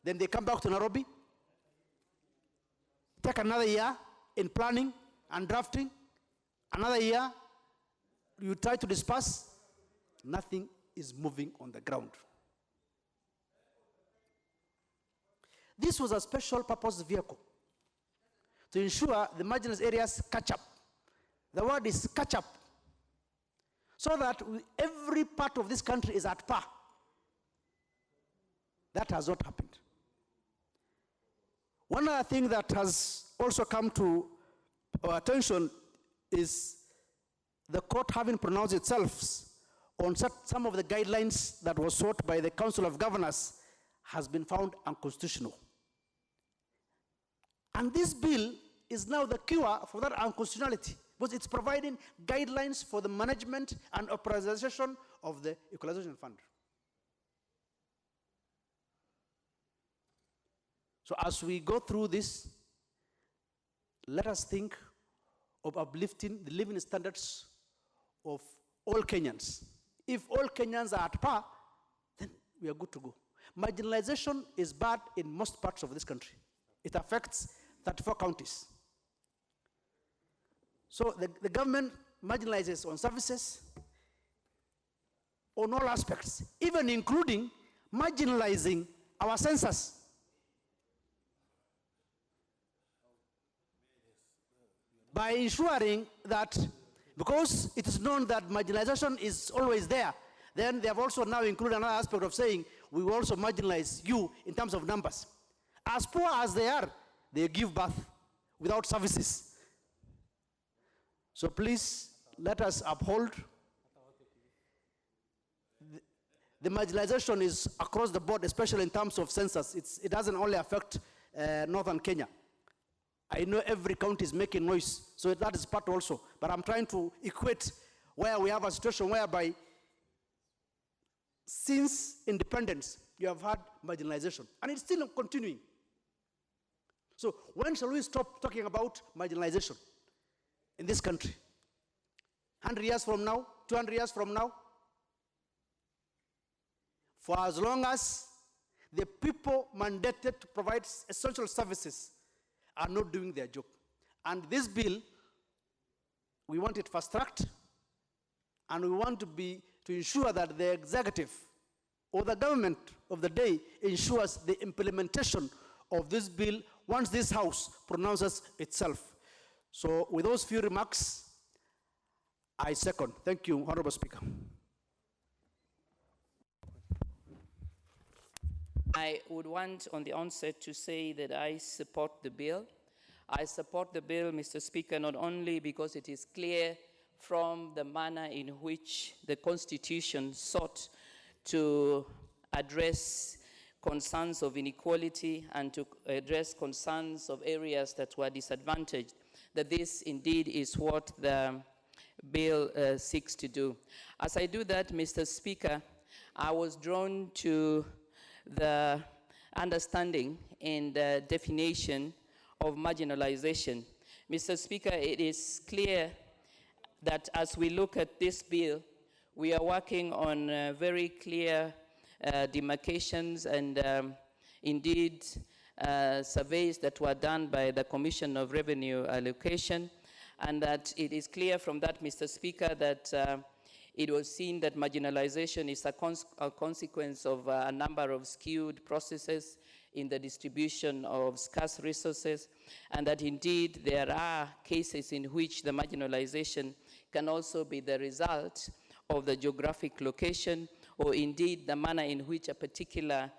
Then they come back to Nairobi, take another year in planning and drafting, another year, you try to disperse, nothing is moving on the ground. This was a special purpose vehicle to ensure the marginalized areas catch up The word is catch up. So that every part of this country is at par. That has not happened. One other thing that has also come to our attention is the court having pronounced itself on some of the guidelines that was sought by the Council of Governors has been found unconstitutional. And this bill is now the cure for that unconstitutionality, because it's providing guidelines for the management and authorization of the Equalization Fund. So as we go through this, let us think of uplifting the living standards of all Kenyans. If all Kenyans are at par, then we are good to go. Marginalization is bad in most parts of this country. It affects 34 counties. So the government marginalizes on services, on all aspects, even including marginalizing our census. By ensuring that, because it is known that marginalization is always there, then they have also now included another aspect of saying, we will also marginalize you in terms of numbers. As poor as they are, they give birth without services. So please, let us uphold. The marginalization is across the board, especially in terms of census. It doesn't only affect northern Kenya. I know every county is making noise, so that is part also. But I'm trying to equate where we have a situation whereby since independence, you have had marginalization, and it's still continuing. So when shall we stop talking about marginalization in this country? 100 years from now, 200 years from now? For as long as the people mandated to provide essential services are not doing their job. And this bill, we want it fast-tracked, and we want to ensure that the executive or the government of the day ensures the implementation of this bill once this House pronounces itself. So with those few remarks, I second. Thank you, Honorable Speaker. I would want on the onset to say that I support the bill. I support the bill, Mr. Speaker, not only because it is clear from the manner in which the Constitution sought to address concerns of inequality and to address concerns of areas that were disadvantaged, that this indeed is what the bill seeks to do. As I do that, Mr. Speaker, I was drawn to the understanding and the definition of marginalization. Mr. Speaker, it is clear that as we look at this bill, we are working on very clear demarcations and indeed surveys that were done by the Commission of Revenue Allocation, and that it is clear from that, Mr. Speaker, that it was seen that marginalization is a consequence of a number of skewed processes in the distribution of scarce resources, and that indeed there are cases in which the marginalization can also be the result of the geographic location, or indeed the manner in which a particular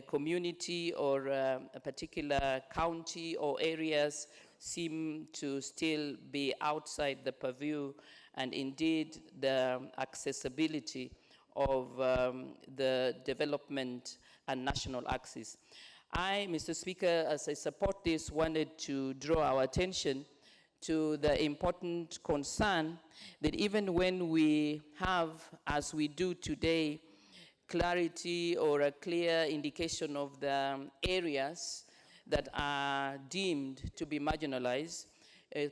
community or a particular county or areas seem to still be outside the purview, and indeed the accessibility of the development and national axis. I, Mr. Speaker, as I support this, wanted to draw our attention to the important concern that even when we have, as we do today, clarity or a clear indication of the areas that are deemed to be marginalized,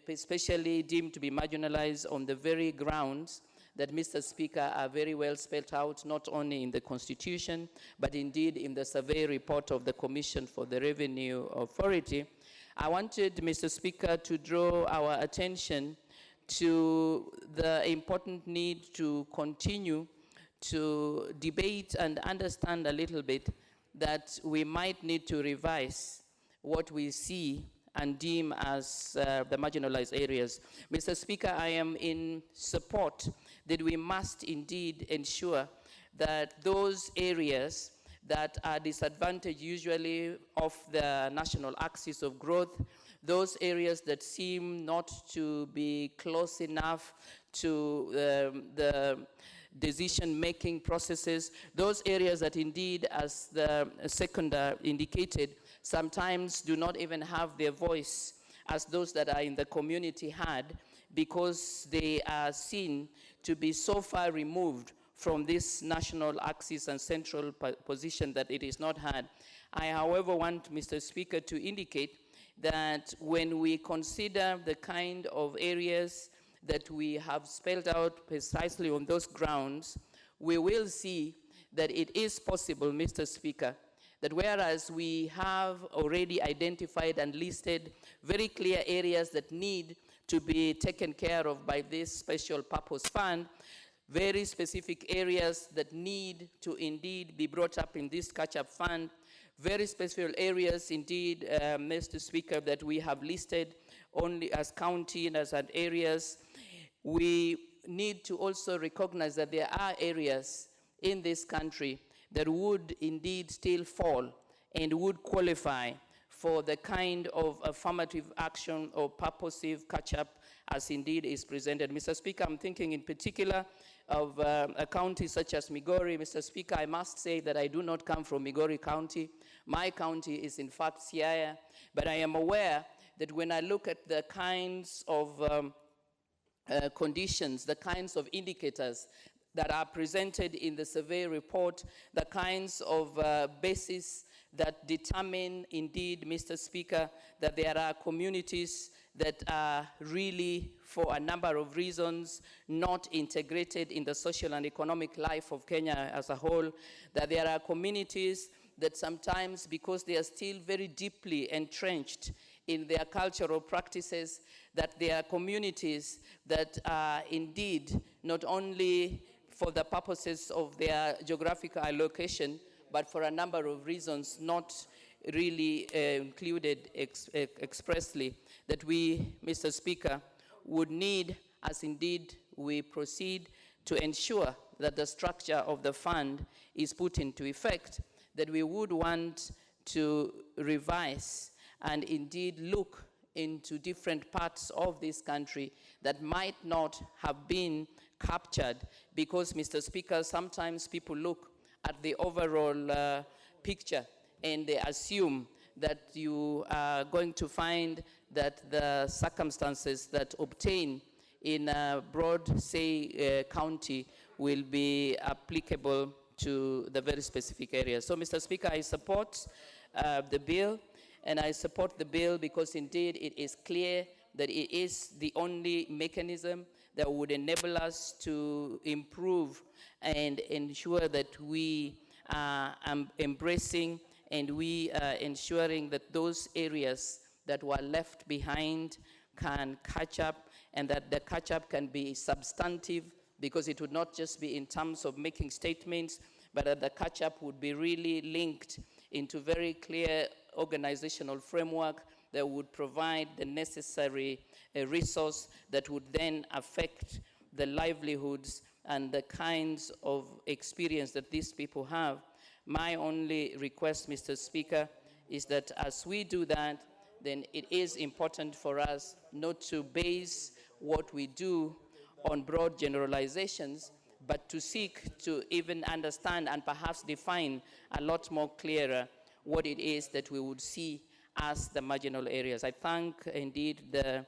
especially deemed to be marginalized on the very grounds that, Mr. Speaker, are very well spelled out, not only in the Constitution, but indeed in the survey report of the Commission for the Revenue Authority. I wanted, Mr. Speaker, to draw our attention to the important need to continue to debate and understand a little bit that we might need to revise what we see and deem as the marginalized areas. Mr. Speaker, I am in support that we must indeed ensure that those areas that are disadvantaged usually of the national axis of growth, those areas that seem not to be close enough to the decision-making processes, those areas that indeed, as the seconder indicated, sometimes do not even have their voice as those that are in the community had, because they are seen to be so far removed from this national axis and central position that it is not had. I, however, want, Mr. Speaker, to indicate that when we consider the kind of areas that we have spelled out precisely on those grounds, we will see that it is possible, Mr. Speaker, that whereas we have already identified and listed very clear areas that need to be taken care of by this special purpose fund, very specific areas that need to indeed be brought up in this catch-up fund, very specific areas indeed, Mr. Speaker, that we have listed only as county and as areas. We need to also recognize that there are areas in this country that would indeed still fall and would qualify for the kind of affirmative action or purposive catch-up as indeed is presented. Mr. Speaker, I'm thinking in particular of a county such as Migori. Mr. Speaker, I must say that I do not come from Migori County. My county is in fact Siaya, but I am aware that when I look at the kinds of conditions, the kinds of indicators that are presented in the survey report, the kinds of bases that determine indeed, Mr. Speaker, that there are communities that are really, for a number of reasons, not integrated in the social and economic life of Kenya as a whole, that there are communities that sometimes, because they are still very deeply entrenched in their cultural practices, that there are communities that are indeed not only for the purposes of their geographical allocation, but for a number of reasons not really included expressly, that we, Mr. Speaker, would need, as indeed we proceed, to ensure that the structure of the fund is put into effect, that we would want to revise and indeed look into different parts of this country that might not have been captured, because, Mr. Speaker, sometimes people look at the overall picture and they assume that you are going to find that the circumstances that obtain in a broad, say, county will be applicable to the very specific areas. So, Mr. Speaker, I support the bill, and I support the bill because indeed it is clear that it is the only mechanism that would enable us to improve and ensure that we are embracing and we are ensuring that those areas that were left behind can catch up, and that the catch-up can be substantive, because it would not just be in terms of making statements, but that the catch-up would be really linked into very clear organizational framework that would provide the necessary resource that would then affect the livelihoods and the kinds of experience that these people have. My only request, Mr. Speaker, is that as we do that, then it is important for us not to base what we do on broad generalizations, but to seek to even understand and perhaps define a lot more clearer what it is that we would see as the marginal areas. I thank indeed the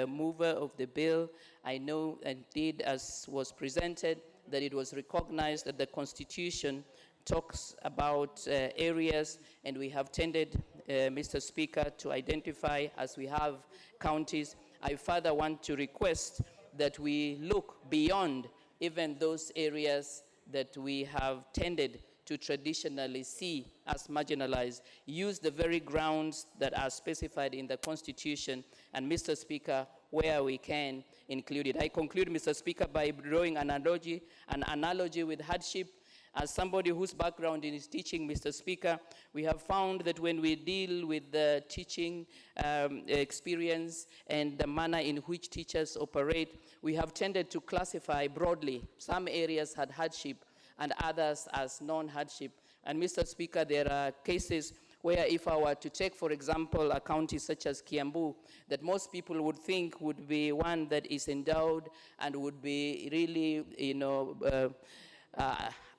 mover of the bill. I know indeed, as was presented, that it was recognized that the Constitution talks about areas, and we have tended, Mr. Speaker, to identify as we have counties. I further want to request that we look beyond even those areas that we have tended to traditionally see as marginalized, use the very grounds that are specified in the Constitution, and, Mr. Speaker, where we can, include it. I conclude, Mr. Speaker, by drawing an analogy with hardship. As somebody whose background is teaching, Mr. Speaker, we have found that when we deal with the teaching experience and the manner in which teachers operate, we have tended to classify broadly. Some areas had hardship and others as non-hardship. And Mr. Speaker, there are cases where if I were to take, for example, a county such as Kiambu, that most people would think would be one that is endowed and would be really,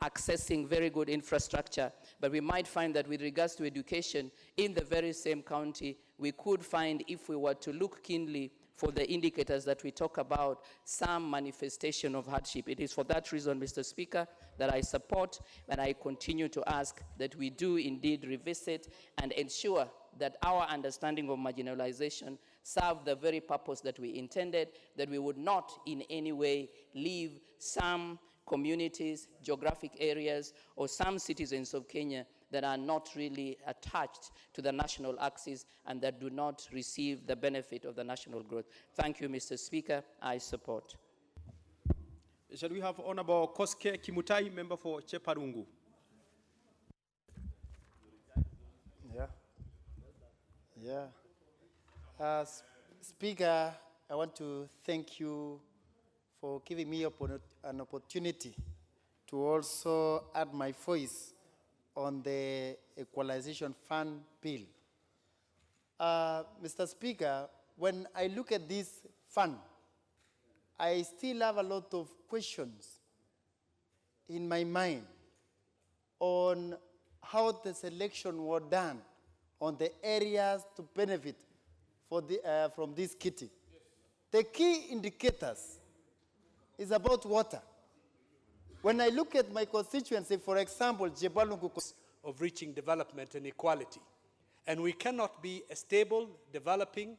accessing very good infrastructure. But we might find that with regards to education, in the very same county, we could find, if we were to look keenly for the indicators that we talk about, some manifestation of hardship. It is for that reason, Mr. Speaker, that I support and I continue to ask that we do indeed revisit and ensure that our understanding of marginalization serve the very purpose that we intended, that we would not in any way leave some communities, geographic areas, or some citizens of Kenya that are not really attached to the national axis and that do not receive the benefit of the national growth. Thank you, Mr. Speaker. I support. Shall we have Honorable Koske Kimutai, member for Cheparungu? Speaker, I want to thank you for giving me an opportunity to also add my voice on the Equalization Fund bill. Mr. Speaker, when I look at this fund, I still have a lot of questions in my mind on how the selection was done on the areas to benefit from this kitty. The key indicators is about water. When I look at my constituency, for example, Jebalungu, of reaching development and equality. And we cannot be a stable, developing,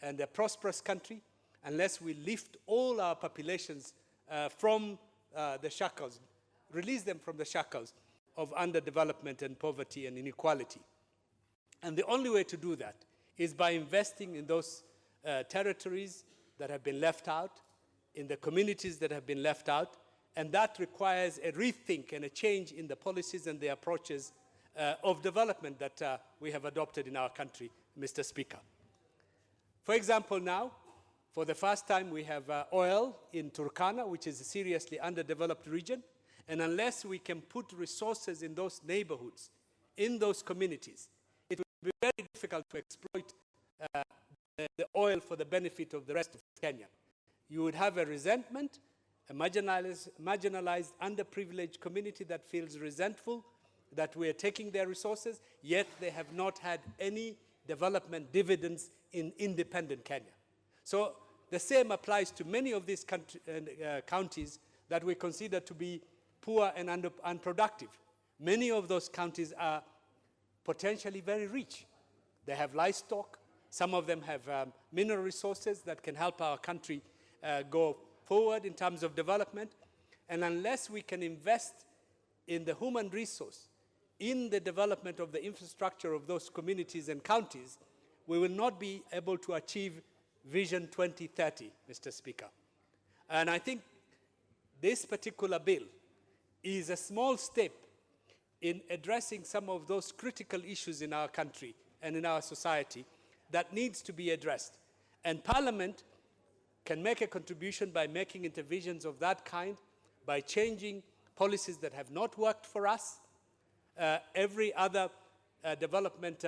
and a prosperous country unless we lift all our populations from the shackles, release them from the shackles of underdevelopment and poverty and inequality. And the only way to do that is by investing in those territories that have been left out, in the communities that have been left out, and that requires a rethink and a change in the policies and the approaches of development that we have adopted in our country, Mr. Speaker. For example, now, for the first time, we have oil in Turkana, which is a seriously underdeveloped region, and unless we can put resources in those neighborhoods, in those communities, it will be very difficult to exploit the oil for the benefit of the rest of Kenya. You would have a resentment, a marginalized, underprivileged community that feels resentful that we are taking their resources, yet they have not had any development dividends in independent Kenya. So the same applies to many of these counties that we consider to be poor and unproductive. Many of those counties are potentially very rich. They have livestock. Some of them have mineral resources that can help our country go forward in terms of development. And unless we can invest in the human resource, in the development of the infrastructure of those communities and counties, we will not be able to achieve Vision 2030, Mr. Speaker. And I think this particular bill is a small step in addressing some of those critical issues in our country and in our society that needs to be addressed. And Parliament can make a contribution by making interventions of that kind, by changing policies that have not worked for us. Every other development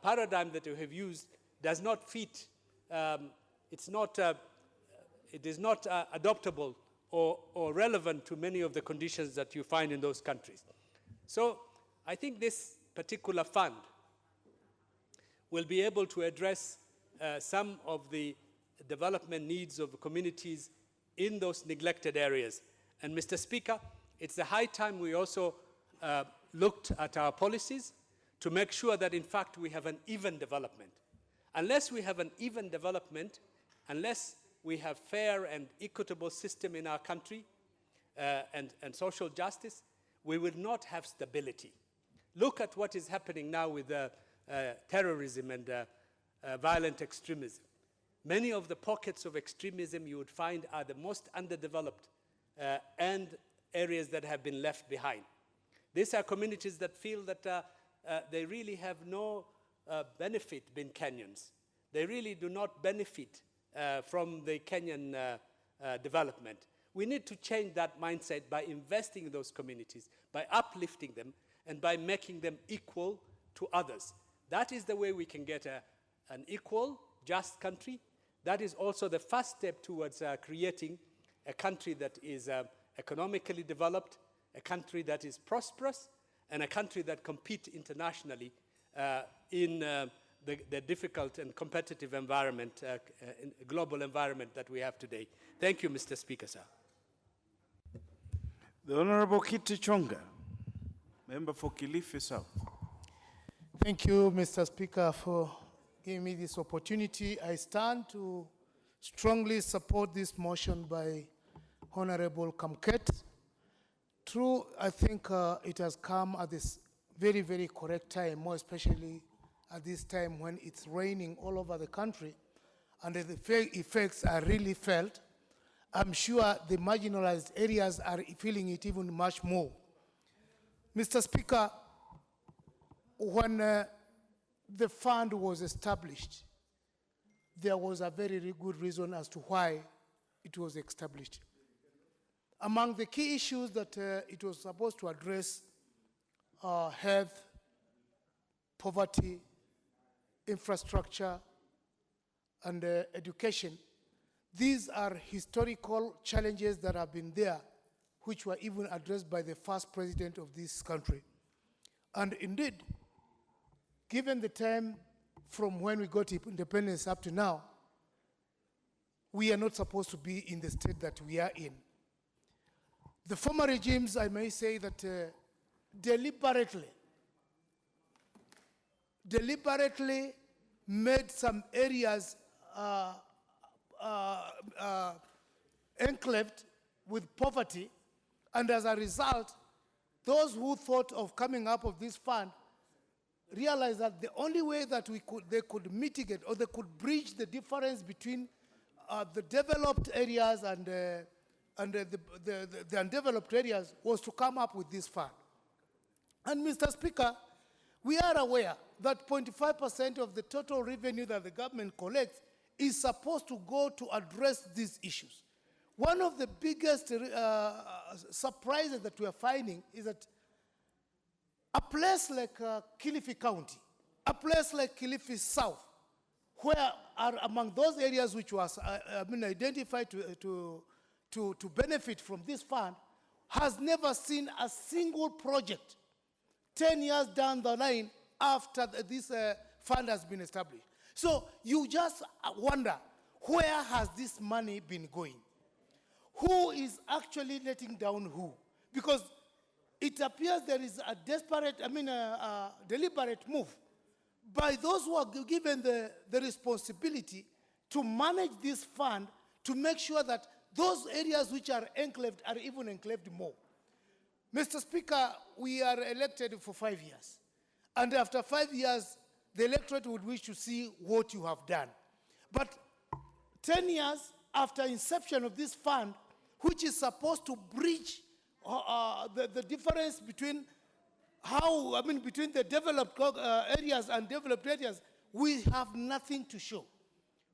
paradigm that we have used does not fit. It is not adoptable or relevant to many of the conditions that you find in those countries. So I think this particular fund will be able to address some of the development needs of communities in those neglected areas. And Mr. Speaker, it's the high time we also looked at our policies to make sure that in fact we have an even development. Unless we have an even development, unless we have fair and equitable system in our country and social justice, we will not have stability. Look at what is happening now with terrorism and violent extremism. Many of the pockets of extremism you would find are the most underdeveloped and areas that have been left behind. These are communities that feel that they really have no benefit being Kenyans. They really do not benefit from the Kenyan development. We need to change that mindset by investing in those communities, by uplifting them, and by making them equal to others. That is the way we can get an equal, just country. That is also the first step towards creating a country that is economically developed, a country that is prosperous, and a country that competes internationally in the difficult and competitive environment, global environment that we have today. Thank you, Mr. Speaker, sir. The Honorable Kitty Chonga, member for Kilifi South. Thank you, Mr. Speaker, for giving me this opportunity. I stand to strongly support this motion by Honorable Kamket. True, I think it has come at this very, very correct time, more especially at this time when it's raining all over the country and the effects are really felt. I'm sure the marginalized areas are feeling it even much more. Mr. Speaker, when the fund was established, there was a very good reason as to why it was established. Among the key issues that it was supposed to address are health, poverty, infrastructure, and education. These are historical challenges that have been there, which were even addressed by the first president of this country. And indeed, given the time from when we got independence up to now, we are not supposed to be in the state that we are in. The former regimes, I may say that deliberately made some areas enclaved with poverty, and as a result, those who thought of coming up of this fund realized that the only way that they could mitigate or they could bridge the difference between the developed areas and the undeveloped areas was to come up with this fund. And Mr. Speaker, we are aware that 0.5% of the total revenue that the government collects is supposed to go to address these issues. One of the biggest surprises that we are finding is that a place like Kilifi County, a place like Kilifi South, where are among those areas which was identified to benefit from this fund, has never seen a single project 10 years down the line after this fund has been established. So you just wonder, where has this money been going? Who is actually letting down who? Because it appears there is a deliberate move by those who are given the responsibility to manage this fund to make sure that those areas which are enclaved are even enclaved more. Mr. Speaker, we are elected for 5 years. And after 5 years, the electorate would wish to see what you have done. But 10 years after inception of this fund, which is supposed to bridge the difference between between the developed areas and developed areas, we have nothing to show.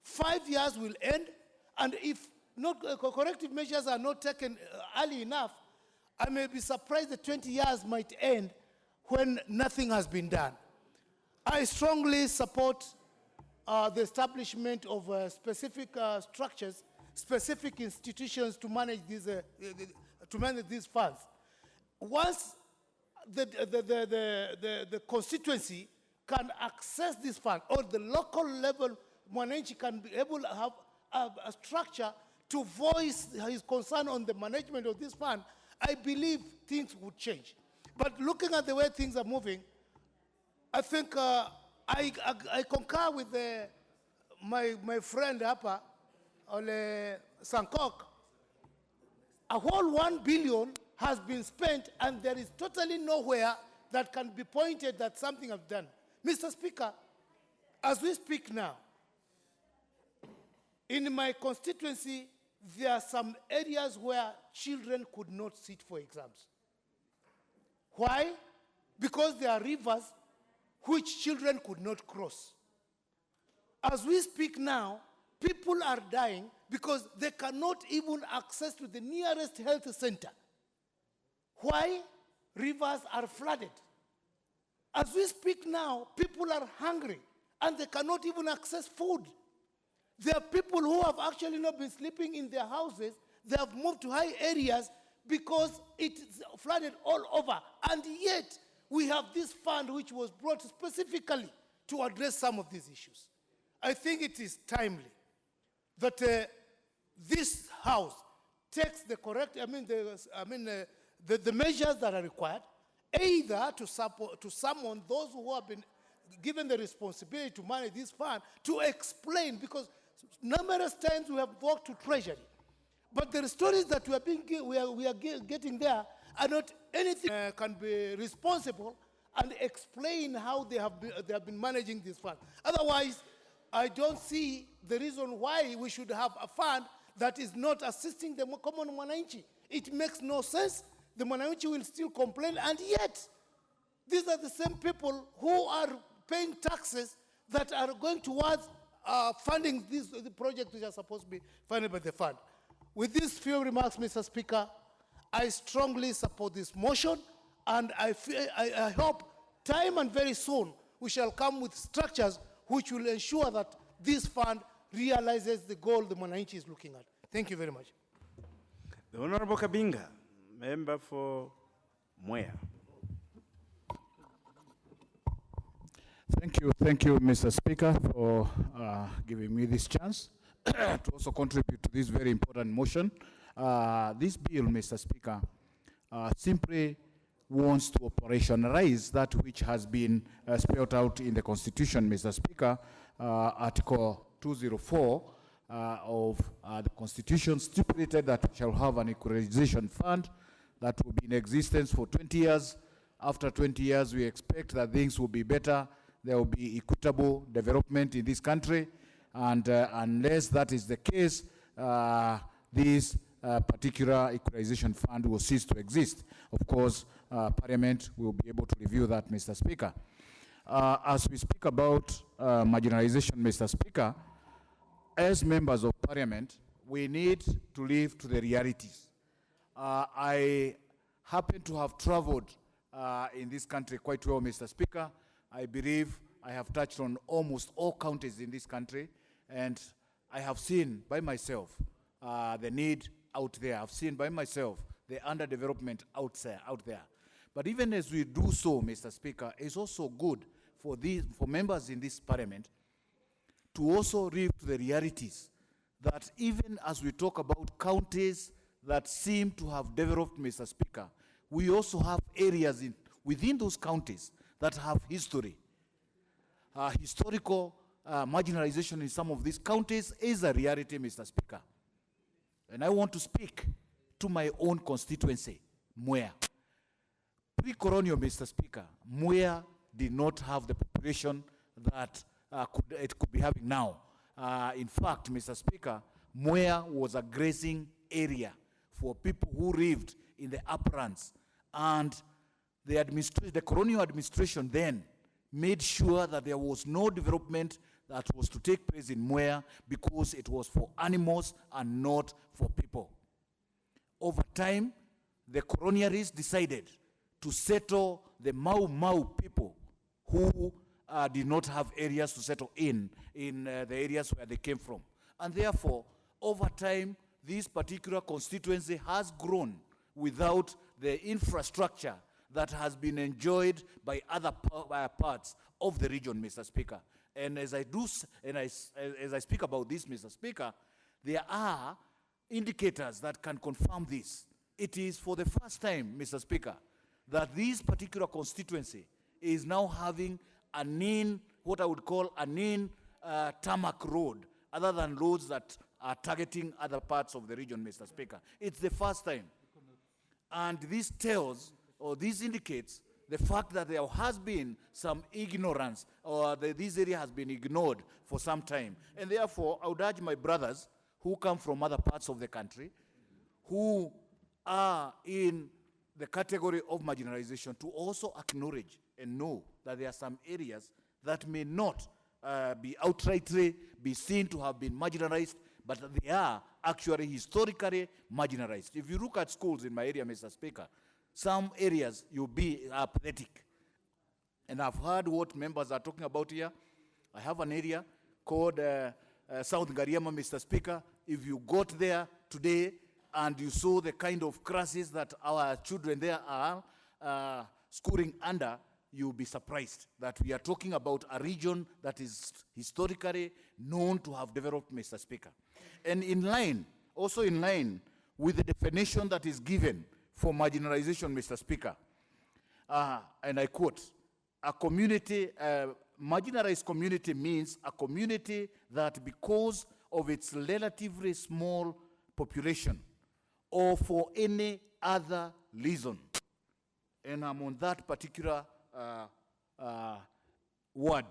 5 years will end, and if not corrective measures are not taken early enough, I may be surprised that 20 years might end when nothing has been done. I strongly support the establishment of specific structures, specific institutions to manage these funds. Once the constituency can access this fund, or the local level Mwananchi can be able to have a structure to voice his concern on the management of this fund, I believe things would change. But looking at the way things are moving, I think I concur with my friend Hapa, Ole Sankok. A whole 1 billion has been spent, and there is totally nowhere that can be pointed that something has done. Mr. Speaker, as we speak now, in my constituency, there are some areas where children could not sit for exams. Why? Because there are rivers which children could not cross. As we speak now, people are dying because they cannot even access to the nearest health center. Why? Rivers are flooded. As we speak now, people are hungry and they cannot even access food. There are people who have actually not been sleeping in their houses. They have moved to high areas because it's flooded all over. And yet, we have this fund which was brought specifically to address some of these issues. I think it is timely that this House takes the correct, the measures that are required, either to support, to summon those who have been given the responsibility to manage this fund to explain, because numerous times we have walked to Treasury, but the stories that we are getting there are not anything can be responsible and explain how they have been managing this fund. Otherwise, I don't see the reason why we should have a fund that is not assisting the common Mwananchi. It makes no sense. The Mwananchi will still complain, and yet these are the same people who are paying taxes that are going towards funding the projects which are supposed to be funded by the fund. With these few remarks, Mr. Speaker, I strongly support this motion, and I hope time and very soon we shall come with structures which will ensure that this fund realizes the goal the Mwananchi is looking at. Thank you very much. The Honorable Kabinga, member for Mwea. Thank you, Mr. Speaker, for giving me this chance to also contribute to this very important motion. This bill, Mr. Speaker, simply wants to operationalize that which has been spelled out in the Constitution, Mr. Speaker. Article 204 of the Constitution stipulated that we shall have an equalization fund that will be in existence for 20 years. After 20 years, we expect that things will be better. There will be equitable development in this country. And unless that is the case, this particular equalization fund will cease to exist. Of course, Parliament will be able to review that, Mr. Speaker. As we speak about marginalization, Mr. Speaker, as members of Parliament, we need to live to the realities. I happen to have traveled in this country quite well, Mr. Speaker. I believe I have touched on almost all counties in this country, and I have seen by myself the need out there. I've seen by myself the underdevelopment out there. But even as we do so, Mr. Speaker, it's also good for members in this Parliament to also live to the realities that even as we talk about counties that seem to have developed, Mr. Speaker, we also have areas within those counties that have history. Historical marginalization in some of these counties is a reality, Mr. Speaker. And I want to speak to my own constituency, Mwea. Pre-colonial, Mr. Speaker, Mwea did not have the population that it could be having now. In fact, Mr. Speaker, Mwea was a grazing area for people who lived in the uplands. And the colonial administration then made sure that there was no development that was to take place in Mwea because it was for animals and not for people. Over time, the colonialists decided to settle the Mau people who did not have areas to settle in the areas where they came from. And therefore, over time, this particular constituency has grown without the infrastructure that has been enjoyed by other parts of the region, Mr. Speaker. And as I speak about this, Mr. Speaker, there are indicators that can confirm this. It is for the first time, Mr. Speaker, that this particular constituency is now having what I would call a tarmac road, other than roads that are targeting other parts of the region, Mr. Speaker. It's the first time. And this tells, or this indicates, the fact that there has been some ignorance, or this area has been ignored for some time. And therefore, I would urge my brothers who come from other parts of the country, who are in the category of marginalization, to also acknowledge and know that there are some areas that may not be outrightly be seen to have been marginalized, but they are actually historically marginalized. If you look at schools in my area, Mr. Speaker, some areas are pathetic. And I've heard what members are talking about here. I have an area called South Gariama, Mr. Speaker. If you got there today and you saw the kind of classes that our children there are schooling under, you'll be surprised that we are talking about a region that is historically known to have developed, Mr. Speaker. And also in line with the definition that is given for marginalization, Mr. Speaker, and I quote, a community, marginalized community means a community that because of its relatively small population or for any other reason, and I'm on that particular word,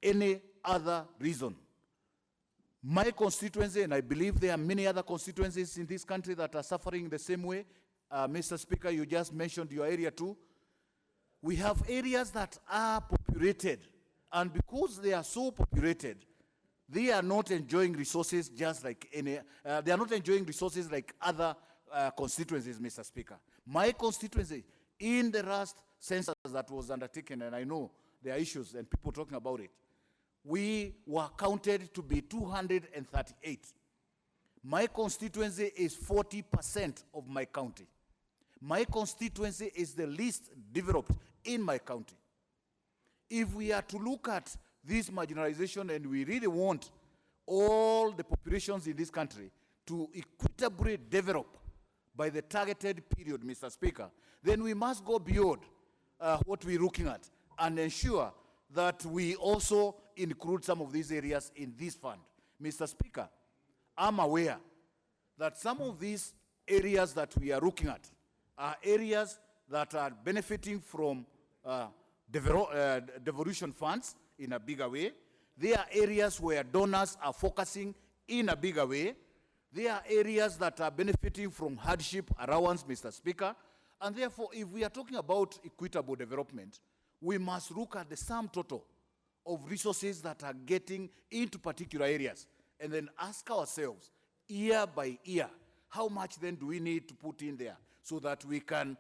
any other reason. My constituency, and I believe there are many other constituencies in this country that are suffering the same way. Mr. Speaker, you just mentioned your area too. We have areas that are populated, and because they are so populated, they are not enjoying resources just like any, they are not enjoying resources like other constituencies, Mr. Speaker. My constituency, in the last census that was undertaken, and I know there are issues and people talking about it, we were counted to be 238. My constituency is 40% of my county. My constituency is the least developed in my county. If we are to look at this marginalization and we really want all the populations in this country to equitably develop by the targeted period, Mr. Speaker, then we must go beyond what we're looking at and ensure that we also include some of these areas in this fund. Mr. Speaker, I'm aware that some of these areas that we are looking at are areas that are benefiting from devolution funds in a bigger way. They are areas where donors are focusing in a bigger way. They are areas that are benefiting from hardship allowance, Mr. Speaker. And therefore, if we are talking about equitable development, we must look at the sum total of resources that are getting into particular areas and then ask ourselves, year by year, how much then do we need to put in there so that we can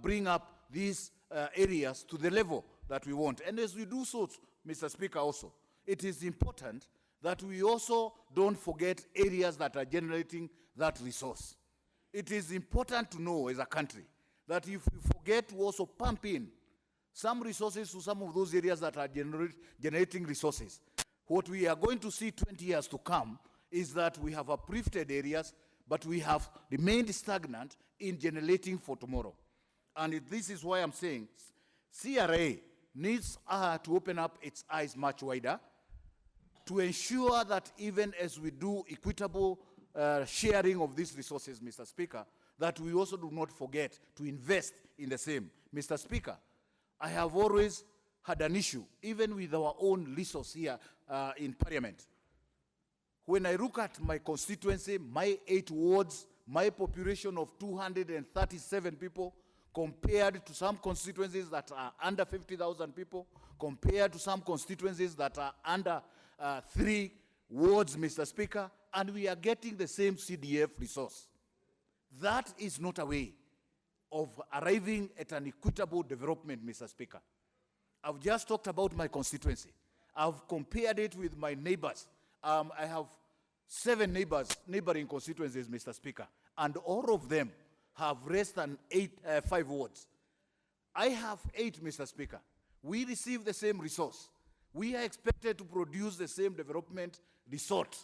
bring up these areas to the level that we want. And as we do so, Mr. Speaker, also, it is important that we also don't forget areas that are generating that resource. It is important to know as a country that if we forget to also pump in some resources to some of those areas that are generating resources, what we are going to see 20 years to come is that we have uplifted areas, but we have remained stagnant in generating for tomorrow. And this is why I'm saying CRA needs to open up its eyes much wider to ensure that even as we do equitable sharing of these resources, Mr. Speaker, that we also do not forget to invest in the same. Mr. Speaker, I have always had an issue, even with our own resource here in Parliament. When I look at my constituency, my 8 wards, my population of 237 people, compared to some constituencies that are under 50,000 people, compared to some constituencies that are under 3 wards, Mr. Speaker, and we are getting the same CDF resource. That is not a way of arriving at an equitable development, Mr. Speaker. I've just talked about my constituency. I've compared it with my neighbors. I have 7 neighboring constituencies, Mr. Speaker, and all of them have less than 5 wards. I have 8, Mr. Speaker. We receive the same resource. We are expected to produce the same development result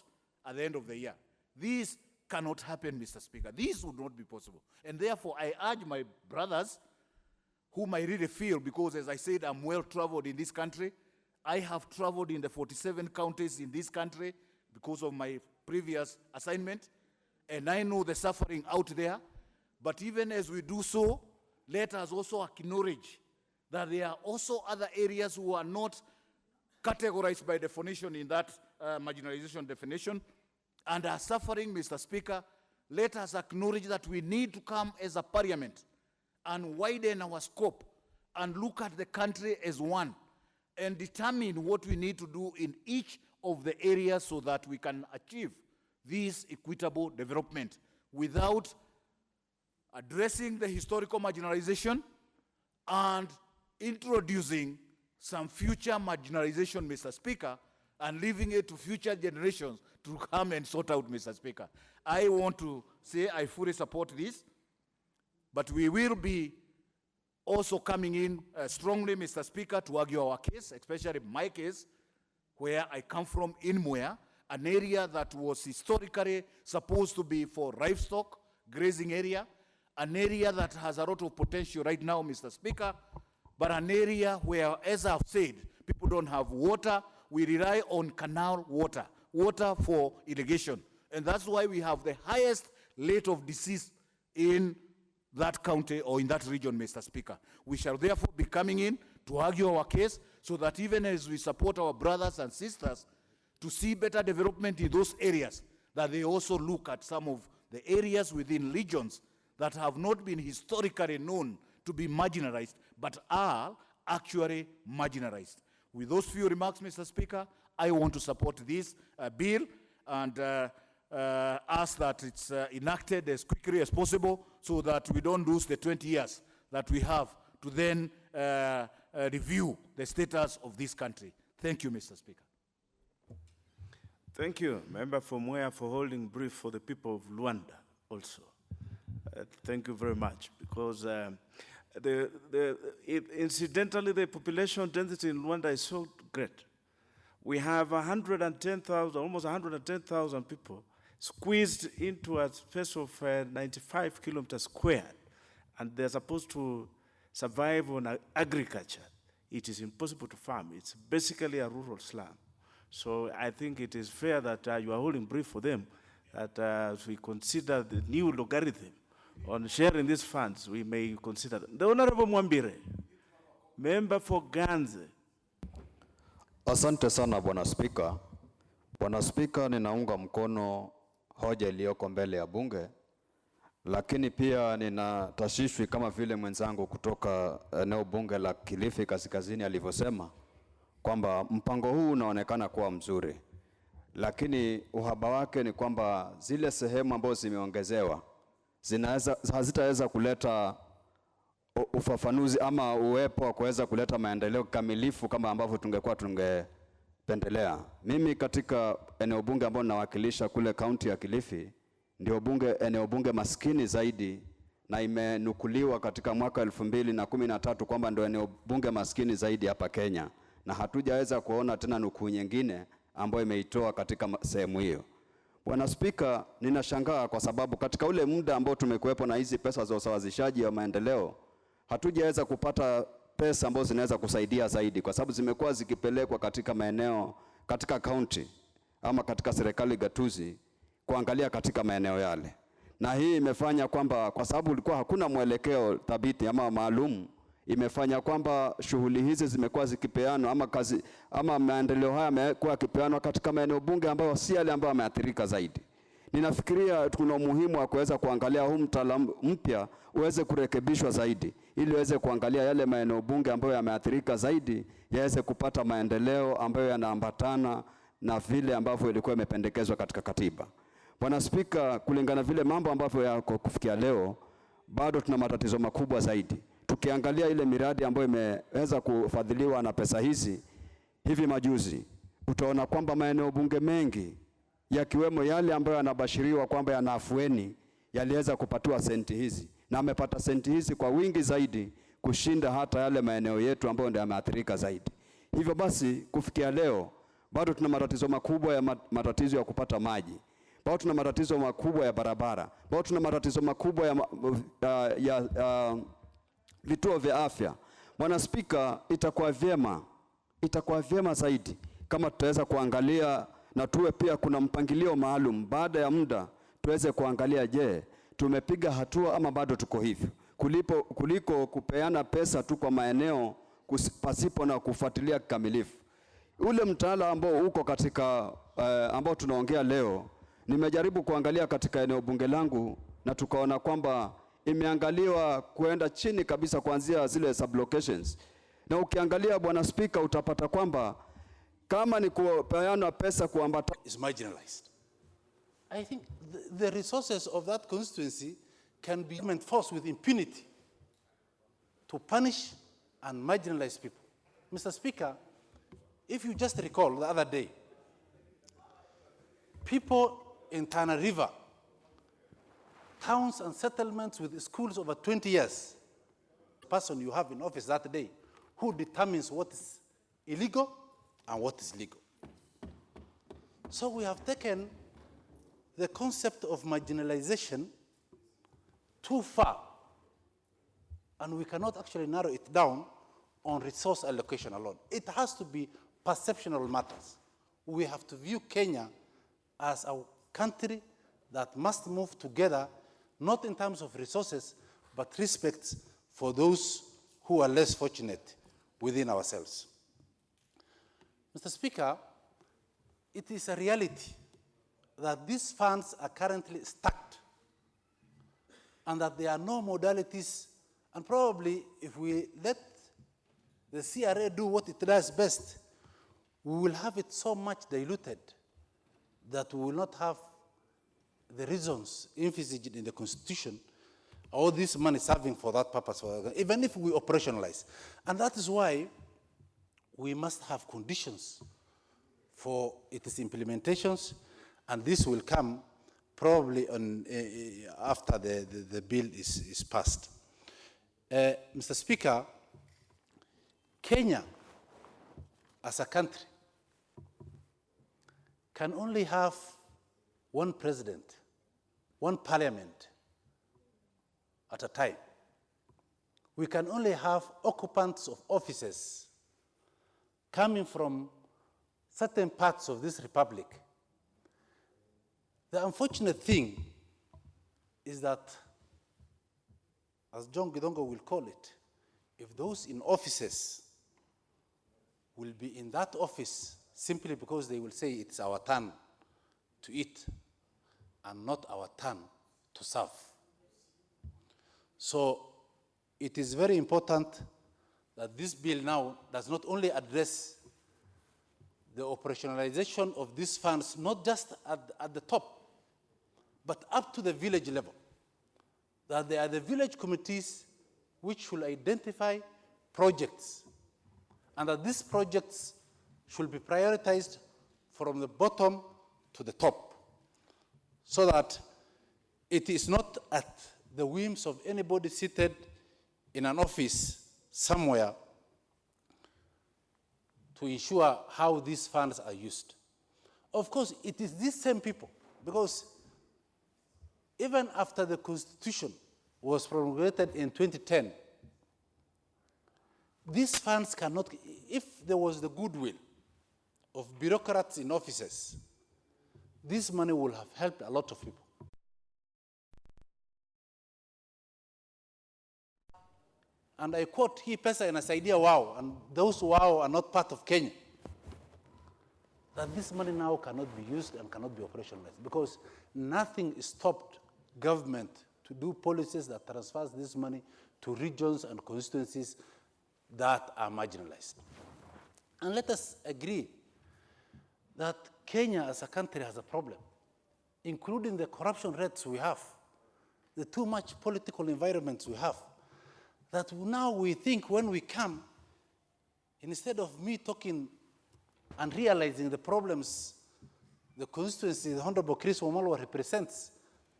at the end of the year. This cannot happen, Mr. Speaker. This would not be possible. And therefore, I urge my brothers, whom I really feel, because as I said, I'm well-traveled in this country. I have traveled in the 47 counties in this country because of my previous assignment, and I know the suffering out there. But even as we do so, let us also acknowledge that there are also other areas who are not categorized by definition in that marginalization definition, and are suffering, Mr. Speaker, let us acknowledge that we need to come as a parliament and widen our scope and look at the country as one and determine what we need to do in each of the areas so that we can achieve this equitable development without addressing the historical marginalization and introducing some future marginalization, Mr. Speaker, and leaving it to future generations to come and sort out, Mr. Speaker. I want to say I fully support this, but we will be also coming in strongly, Mr. Speaker, to argue our case, especially my case, where I come from in Muea, an area that was historically supposed to be for livestock, grazing area, an area that has a lot of potential right now, Mr. Speaker, but an area where, as I've said, people don't have water. We rely on canal water, water for irrigation. And that's why we have the highest rate of disease in that county or in that region, Mr. Speaker. We shall therefore be coming in to argue our case so that even as we support our brothers and sisters to see better development in those areas, that they also look at some of the areas within regions that have not been historically known to be marginalized, but are actually marginalized. With those few remarks, Mr. Speaker, I want to support this bill and ask that it's enacted as quickly as possible so that we don't lose the 20 years that we have to then review the status of this country. Thank you, Mr. Speaker. Thank you, Member for Muea, for holding brief for the people of Luanda also. Thank you very much, because incidentally, the population density in Luanda is so great. We have 110,000, almost 110,000 people squeezed into a space of 95 kilometers squared, and they're supposed to survive on agriculture. It is impossible to farm. It's basically a rural slum. So I think it is fair that you are holding brief for them, that as we consider the new logarithm on sharing these funds, we may consider them. The Honorable Mwambire, member for Ganze. Asante sana Bwana Spika. Bwana Spika, ninaunga mkono hoja iliyoko mbele ya bunge, lakini pia nina tashishwi kama vile mwenzangu kutoka eneo bunge la Kilifi Kaskazini alivyosema kwamba mpango huu unaonekana kuwa mzuri, lakini uhaba wake ni kwamba zile sehemu ambazo zimeongezewa hazitaweza kuleta ufafanuzi ama uwepo wa kuweza kuleta maendeleo kamilifu kama ambavyo tungekuwa tungependelea. Mimi katika eneo bunge ambao ninawakilisha kule kaunti ya Kilifi, ndio eneo bunge maskini zaidi, na imenukuliwa katika mwaka 2013 kwamba ndio eneo bunge maskini zaidi hapa Kenya, na hatujaweza kuona tena nukuu nyingine ambayo imeitoa katika sehemu hiyo. Bwana Spika, ninashangaa kwa sababu katika ule muda ambao tumekuwepo na hizi pesa za usawazishaji wa maendeleo, hatujaweza kupata pesa ambazo zinaweza kusaidia zaidi, kwa sababu zimekuwa zikipelekwa katika maeneo, katika county ama katika serikali gatuzi kuangalia katika maeneo yale. Na hii imefanya kwamba kwa sababu ulikuwa hakuna mwelekeo thabiti ama maalum, imefanya kwamba shughuli hizi zimekuwa zikipeanwa ama maendeleo haya yamekuwa yakipeanwa katika maeneo bunge ambayo si yale ambayo yameathirika zaidi. Ninafikiria kuna umuhimu wa kuweza kuangalia huu mtaala mpya uweze kurekebishwa zaidi, ili uweze kuangalia yale maeneo bunge ambayo yameathirika zaidi yaweze kupata maendeleo ambayo yanaambatana na vile ambavyo ilikuwa imependekezwa katika katiba. Bwana Spika, kulingana vile mambo ambavyo yako kufikia leo, bado tuna matatizo makubwa zaidi. Tukiangalia ile miradi ambayo imeweza kufadhiliwa na pesa hizi hivi majuzi, utaona kwamba maeneo bunge mengi yakiwemo yale ambayo yanabashiriwa kwamba yana afueni yaliweza kupatiwa senti hizi, na amepata senti hizi kwa wingi zaidi kushinda hata yale maeneo yetu ambayo ndio yameathirika zaidi. Hivyo basi kufikia leo bado tuna matatizo makubwa ya matatizo ya kupata maji, bado tuna matatizo makubwa ya barabara, bado tuna matatizo makubwa ya vituo vya afya. Bwana Spika, itakuwa vyema zaidi kama tutaweza kuangalia na tuwe pia kuna mpangilio maalum baada ya muda tuweze kuangalia, je, tumepiga hatua ama bado tuko hivyo, kuliko kupeana pesa tu kwa maeneo pasipo na kufuatilia kikamilifu. Ule mtaala ambao uko katika ambao tunaongea leo Nimejaribu kuangalia katika eneo bunge langu na tukaona kwamba imeangaliwa kuenda chini kabisa kuanzia zile sublocations. Na ukiangalia Bwana Spika, utapata kwamba kama ni kupeana pesa kuambata is marginalized. I think the resources of that constituency can be enforced with impunity to punish and marginalize people. Mr. Speaker, if you just recall the other day, people in Tana River, towns and settlements with schools over 20 years, the person you have in office that day, who determines what is illegal and what is legal. So we have taken the concept of marginalization too far, and we cannot actually narrow it down on resource allocation alone. It has to be perceptional matters. We have to view Kenya as a country that must move together, not in terms of resources, but respect for those who are less fortunate within ourselves. Mr. Speaker, it is a reality that these funds are currently stacked and that there are no modalities, and probably if we let the CRA do what it does best, we will have it so much diluted that we will not have the reasons envisaged in the Constitution, all this money serving for that purpose, even if we operationalize. And that is why we must have conditions for its implementations, and this will come probably on, after the bill is passed. Mr. Speaker, Kenya as a country can only have one president, one parliament at a time. We can only have occupants of offices coming from certain parts of this republic. The unfortunate thing is that, as John Gidongo will call it, if those in offices will be in that office simply because they will say it's our turn to eat and not our turn to serve. So it is very important that this bill now does not only address the operationalization of these funds, not just at the top, but up to the village level. That there are the village committees which should identify projects, and that these projects should be prioritized from the bottom to the top, so that it is not at the whims of anybody seated in an office somewhere to ensure how these funds are used. Of course, it is these same people, because even after the Constitution was promulgated in 2010, these funds cannot, if there was the goodwill of bureaucrats in offices, this money will have helped a lot of people. And I quote, hii pesa inasaidia wao, and those wao are not part of Kenya. That this money now cannot be used and cannot be operationalized, because nothing stopped government to do policies that transfers this money to regions and constituencies that are marginalized. And let us agree that Kenya as a country has a problem, including the corruption rates we have, the too much political environments we have, that now we think when we come, instead of me talking and realizing the problems the constituency the Honorable Chris Wamalwa represents,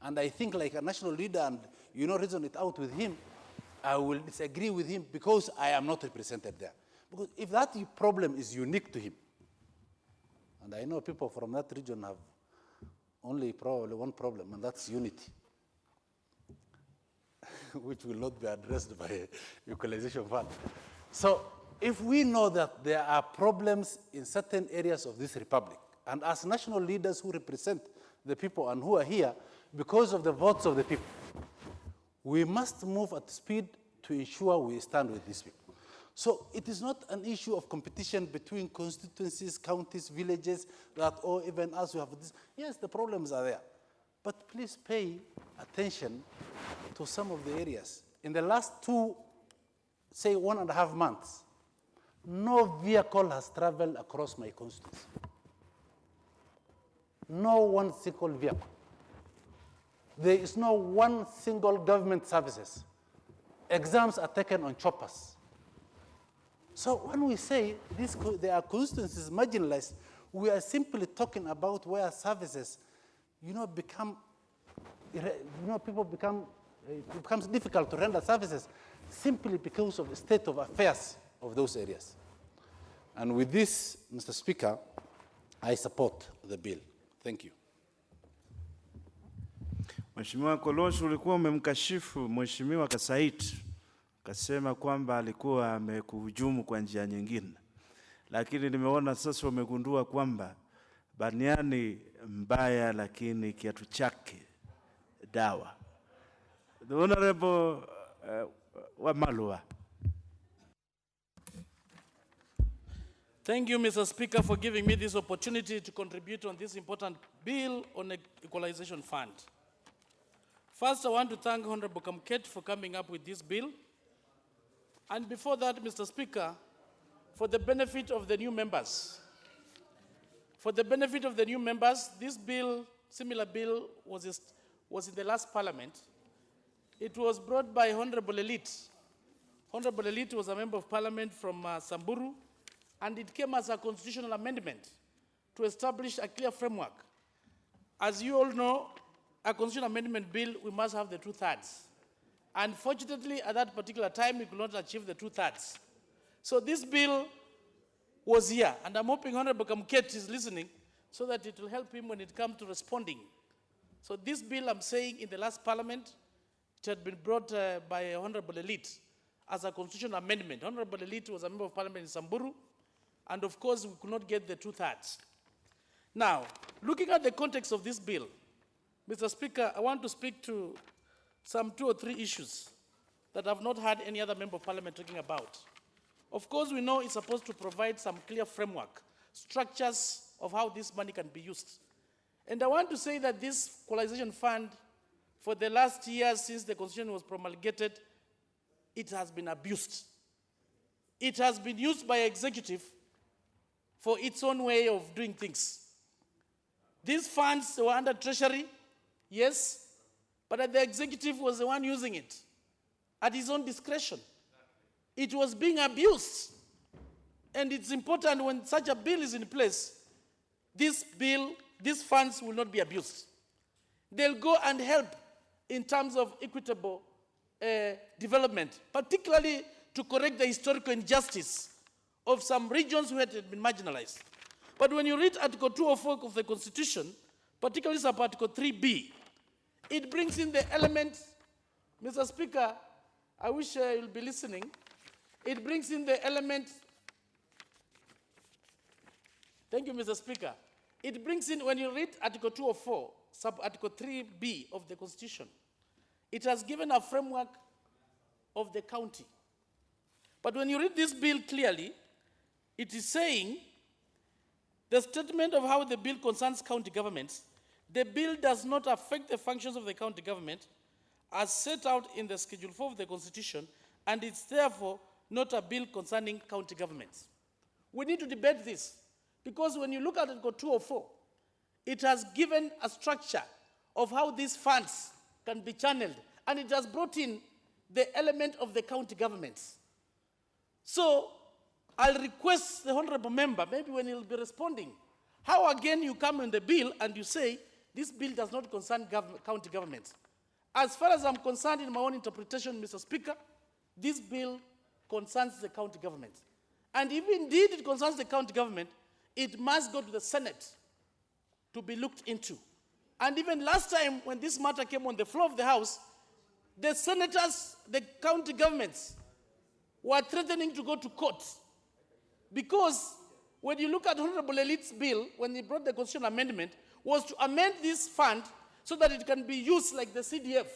and I think like a national leader and reason it out with him, I will disagree with him because I am not represented there. Because if that problem is unique to him, and I know people from that region have only probably one problem, and that's unity, which will not be addressed by Equalization Fund. So if we know that there are problems in certain areas of this republic, and as national leaders who represent the people and who are here because of the votes of the people, we must move at speed to ensure we stand with these people. So it is not an issue of competition between constituencies, counties, villages, or even us who have this. Yes, the problems are there. But please pay attention to some of the areas. In the last 1.5 months, no vehicle has traveled across my constituency. No one single vehicle. There is no one single government services. Exams are taken on choppers. So when we say there are constituencies marginalized, we are simply talking about where services, it becomes difficult to render services simply because of the state of affairs of those areas. And with this, Mr. Speaker, I support the bill. Thank you. Mheshimiwa Kolosho, ulikuwa umemkashifu Mheshimiwa Kasait, kasema kwamba alikuwa amekuhujumu kwa njia nyingine. Lakini nimeona sasa umegundua kwamba baniani mbaya lakini kiatu chake dawa. The Honorable Wamalwa. Thank you, Mr. Speaker, for giving me this opportunity to contribute on this important bill on the Equalization Fund. First, I want to thank Honorable Kamket for coming up with this bill. And before that, Mr. Speaker, for the benefit of the new members. For the benefit of the new members, this bill, similar bill, was in the last parliament. It was brought by Honorable Elite. Honorable Elite was a member of parliament from Samburu, and it came as a constitutional amendment to establish a clear framework. As you all know, a constitutional amendment bill, we must have the 2/3. Unfortunately, at that particular time, we could not achieve the 2/3. So this bill was here, and I'm hoping Honorable Kamket is listening so that it will help him when it comes to responding. So this bill, I'm saying, in the last parliament, it had been brought by Honorable Elite as a constitutional amendment. Honorable Elite was a member of parliament in Samburu, and of course, we could not get the 2/3. Now, looking at the context of this bill, Mr. Speaker, I want to speak to some 2 or 3 issues that I've not had any other member of parliament talking about. Of course, we know it's supposed to provide some clear framework, structures of how this money can be used. And I want to say that this Equalization Fund, for the last years since the Constitution was promulgated, it has been abused. It has been used by executive for its own way of doing things. These funds were under Treasury, yes, but the executive was the one using it at his own discretion. It was being abused. And it's important when such a bill is in place, these funds will not be abused. They'll go and help in terms of equitable development, particularly to correct the historical injustice of some regions who had been marginalized. But when you read Article 204 of the Constitution, particularly sub-Article 3B, it brings in the element, Mr. Speaker, I wish you'll be listening. It brings in the element, thank you, Mr. Speaker. It brings in, when you read Article 204, sub-Article 3B of the Constitution, it has given a framework of the county. But when you read this bill clearly, it is saying the statement of how the bill concerns county governments, the bill does not affect the functions of the county government as set out in the Schedule 4 of the Constitution, and it's therefore not a bill concerning county governments. We need to debate this, because when you look at Article 204, it has given a structure of how these funds can be channeled, and it has brought in the element of the county governments. So I'll request the honorable member, maybe when he'll be responding, how again you come in the bill and you say this bill does not concern county governments. As far as I'm concerned, in my own interpretation, Mr. Speaker, this bill concerns the county government. And if indeed it concerns the county government, it must go to the Senate to be looked into. And even last time when this matter came on the floor of the House, the senators, the county governments, were threatening to go to court. Because when you look at Honorable Elite's bill, when he brought the constitutional amendment, was to amend this fund so that it can be used like the CDF,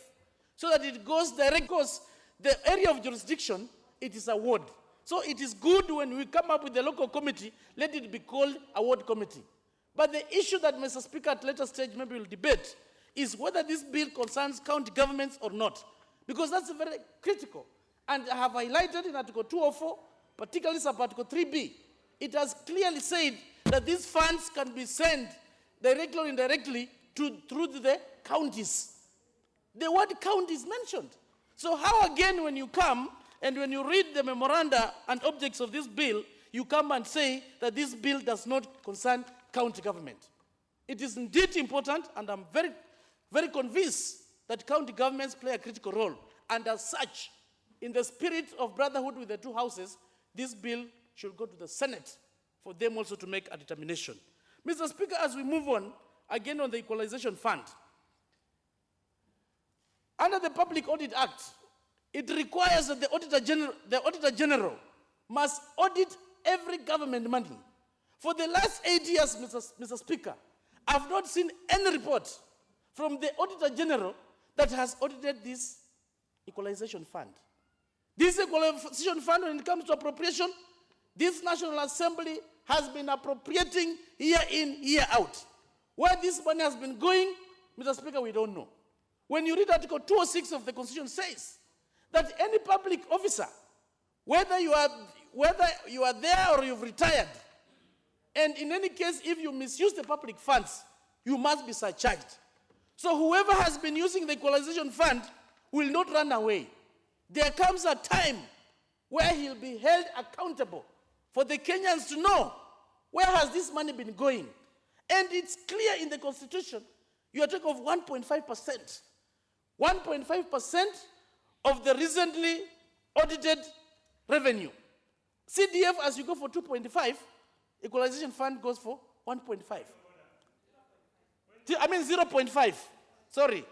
so that it goes direct, because the area of jurisdiction, it is a ward. So it is good when we come up with the local committee, let it be called a ward committee. But the issue that, Mr. Speaker, at later stage maybe we'll debate is whether this bill concerns county governments or not. Because that's very critical. And I have highlighted in Article 204, particularly sub-Article 3B, it has clearly said that these funds can be sent directly or indirectly through the counties. The word county is mentioned. So how again when you come and when you read the memoranda and objects of this bill, you come and say that this bill does not concern county government? It is indeed important, and I'm very, very convinced that county governments play a critical role. And as such, in the spirit of brotherhood with the two houses, this bill should go to the Senate for them also to make a determination. Mr. Speaker, as we move on, again on the Equalization Fund, under the Public Audit Act, it requires that the Auditor General must audit every government money. For the last 8 years, Mr. Speaker, I've not seen any report from the Auditor General that has audited this Equalization Fund. This Equalization Fund, when it comes to appropriation, this National Assembly has been appropriating year in, year out. Where this money has been going, Mr. Speaker, we don't know. When you read Article 206 of the Constitution, says that any public officer, whether you are there or you've retired, and in any case, if you misuse the public funds, you must be surcharged. So whoever has been using the Equalization Fund will not run away. There comes a time where he'll be held accountable for the Kenyans to know where has this money been going. And it's clear in the Constitution, you are talking of 1.5%. 1.5% of the recently audited revenue. CDF, as you go for 2.5, Equalization Fund goes for 1.5. I mean 0.5. Sorry.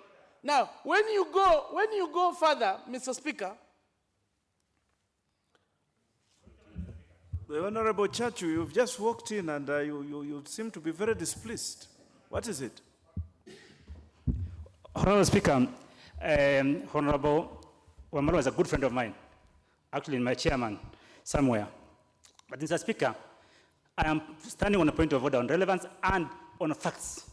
Now, when you go further, Mr. Speaker. The Honorable Chachu, you've just walked in and you seem to be very displeased. What is it? Honorable Speaker, Honorable Wamalo was a good friend of mine, actually my chairman somewhere. But Mr. Speaker, I am standing on a point of order on relevance and on facts.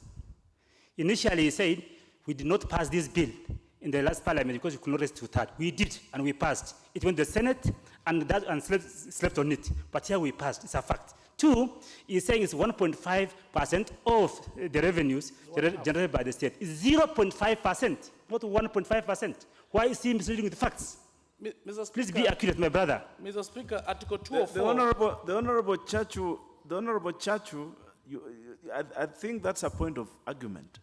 Initially, he said, we did not pass this bill in the last parliament because we could not raise to that. We did, and we passed. It went to the Senate, and slept on it. But here we passed. It's a fact. Two, he's saying it's 1.5% of the revenues generated by the state. It's 0.5%, not 1.5%. Why is he misleading with facts? Mr. Speaker, please be accurate, my brother. Mr. Speaker, Article 204. The Honorable Chachu, I think that's a point of argument.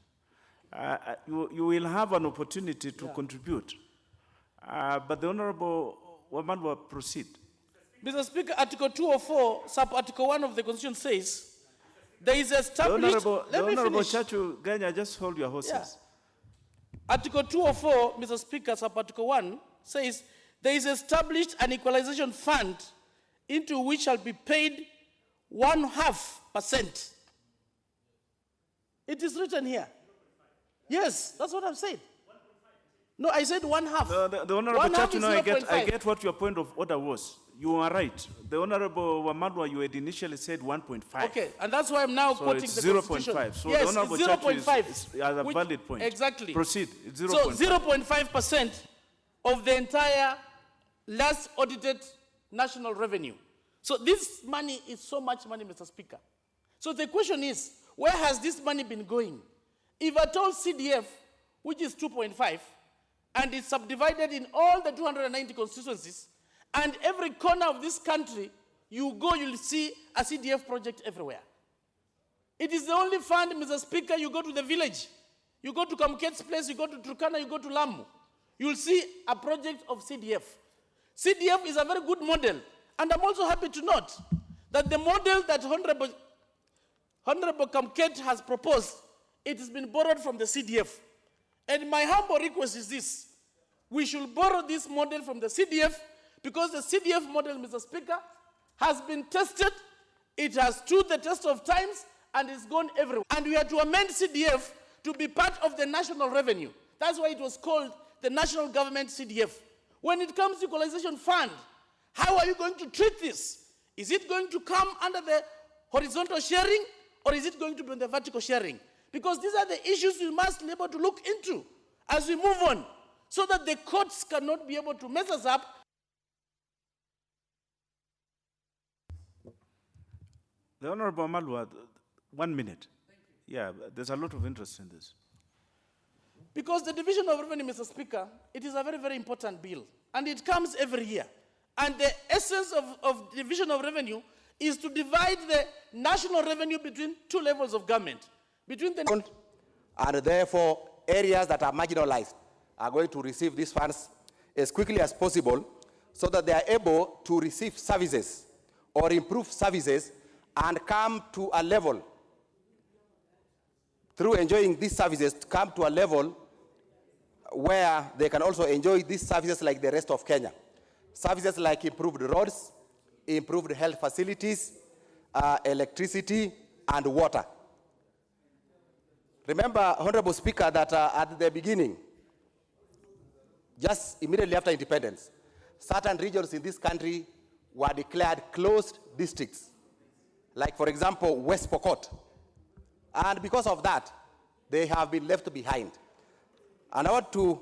You will have an opportunity to contribute. But the Honorable Waman will proceed. Mr. Speaker, Article 204, sub-Article 1 of the Constitution says, there is established... The Honorable Chachu, Ganya, just hold your horses. Yeah. Article 204, Mr. Speaker, sub-Article 1 says, there is established an equalization fund into which shall be paid 0.5%. It is written here. Yes, that's what I've said. No, I said 1/2. The Honorable Chachu, I get what your point of order was. You are right. The Honorable Wamadwa, you had initially said 1.5. Okay, and that's why I'm now quoting the Constitution. 0.5. So yes, the Honorable it's 0.5 is a valid point. Exactly. Proceed. It's 0.5. So 0.5% of the entire last audited national revenue. So this money is so much money, Mr. Speaker. So the question is, where has this money been going? If at all CDF, which is 2.5, and it's subdivided in all the 290 constituencies, and every corner of this country, you go, you'll see a CDF project everywhere. It is the only fund, Mr. Speaker, you go to the village, you go to Kamket's place, you go to Turkana, you go to Lamu, you'll see a project of CDF. CDF is a very good model, and I'm also happy to note that the model that Honorable Kamket has proposed, it has been borrowed from the CDF. And my humble request is this: we should borrow this model from the CDF, because the CDF model, Mr. Speaker, has been tested, it has stood the test of times, and it's gone everywhere. And we are to amend CDF to be part of the national revenue. That's why it was called the National Government CDF. When it comes to Equalization Fund, How are you going to treat this? Is it going to come under the horizontal sharing, or is it going to be on the vertical sharing? Because these are the issues we must be able to look into as we move on, so that the courts cannot be able to mess us up. The Honorable Malwa, 1 minute. Yeah, there's a lot of interest in this. Because the division of revenue, Mr. Speaker, it is a very, very important bill, and it comes every year. And the essence of division of revenue is to divide the national revenue between two levels of government. Between the and therefore, areas that are marginalized are going to receive these funds as quickly as possible so that they are able to receive services or improve services and come to a level, through enjoying these services, to come to a level where they can also enjoy these services like the rest of Kenya. Services like improved roads, improved health facilities, electricity, and water. Remember, Honorable Speaker, that at the beginning, just immediately after independence, certain regions in this country were declared closed districts, like, for example, West Pokot. And because of that, they have been left behind. And I want to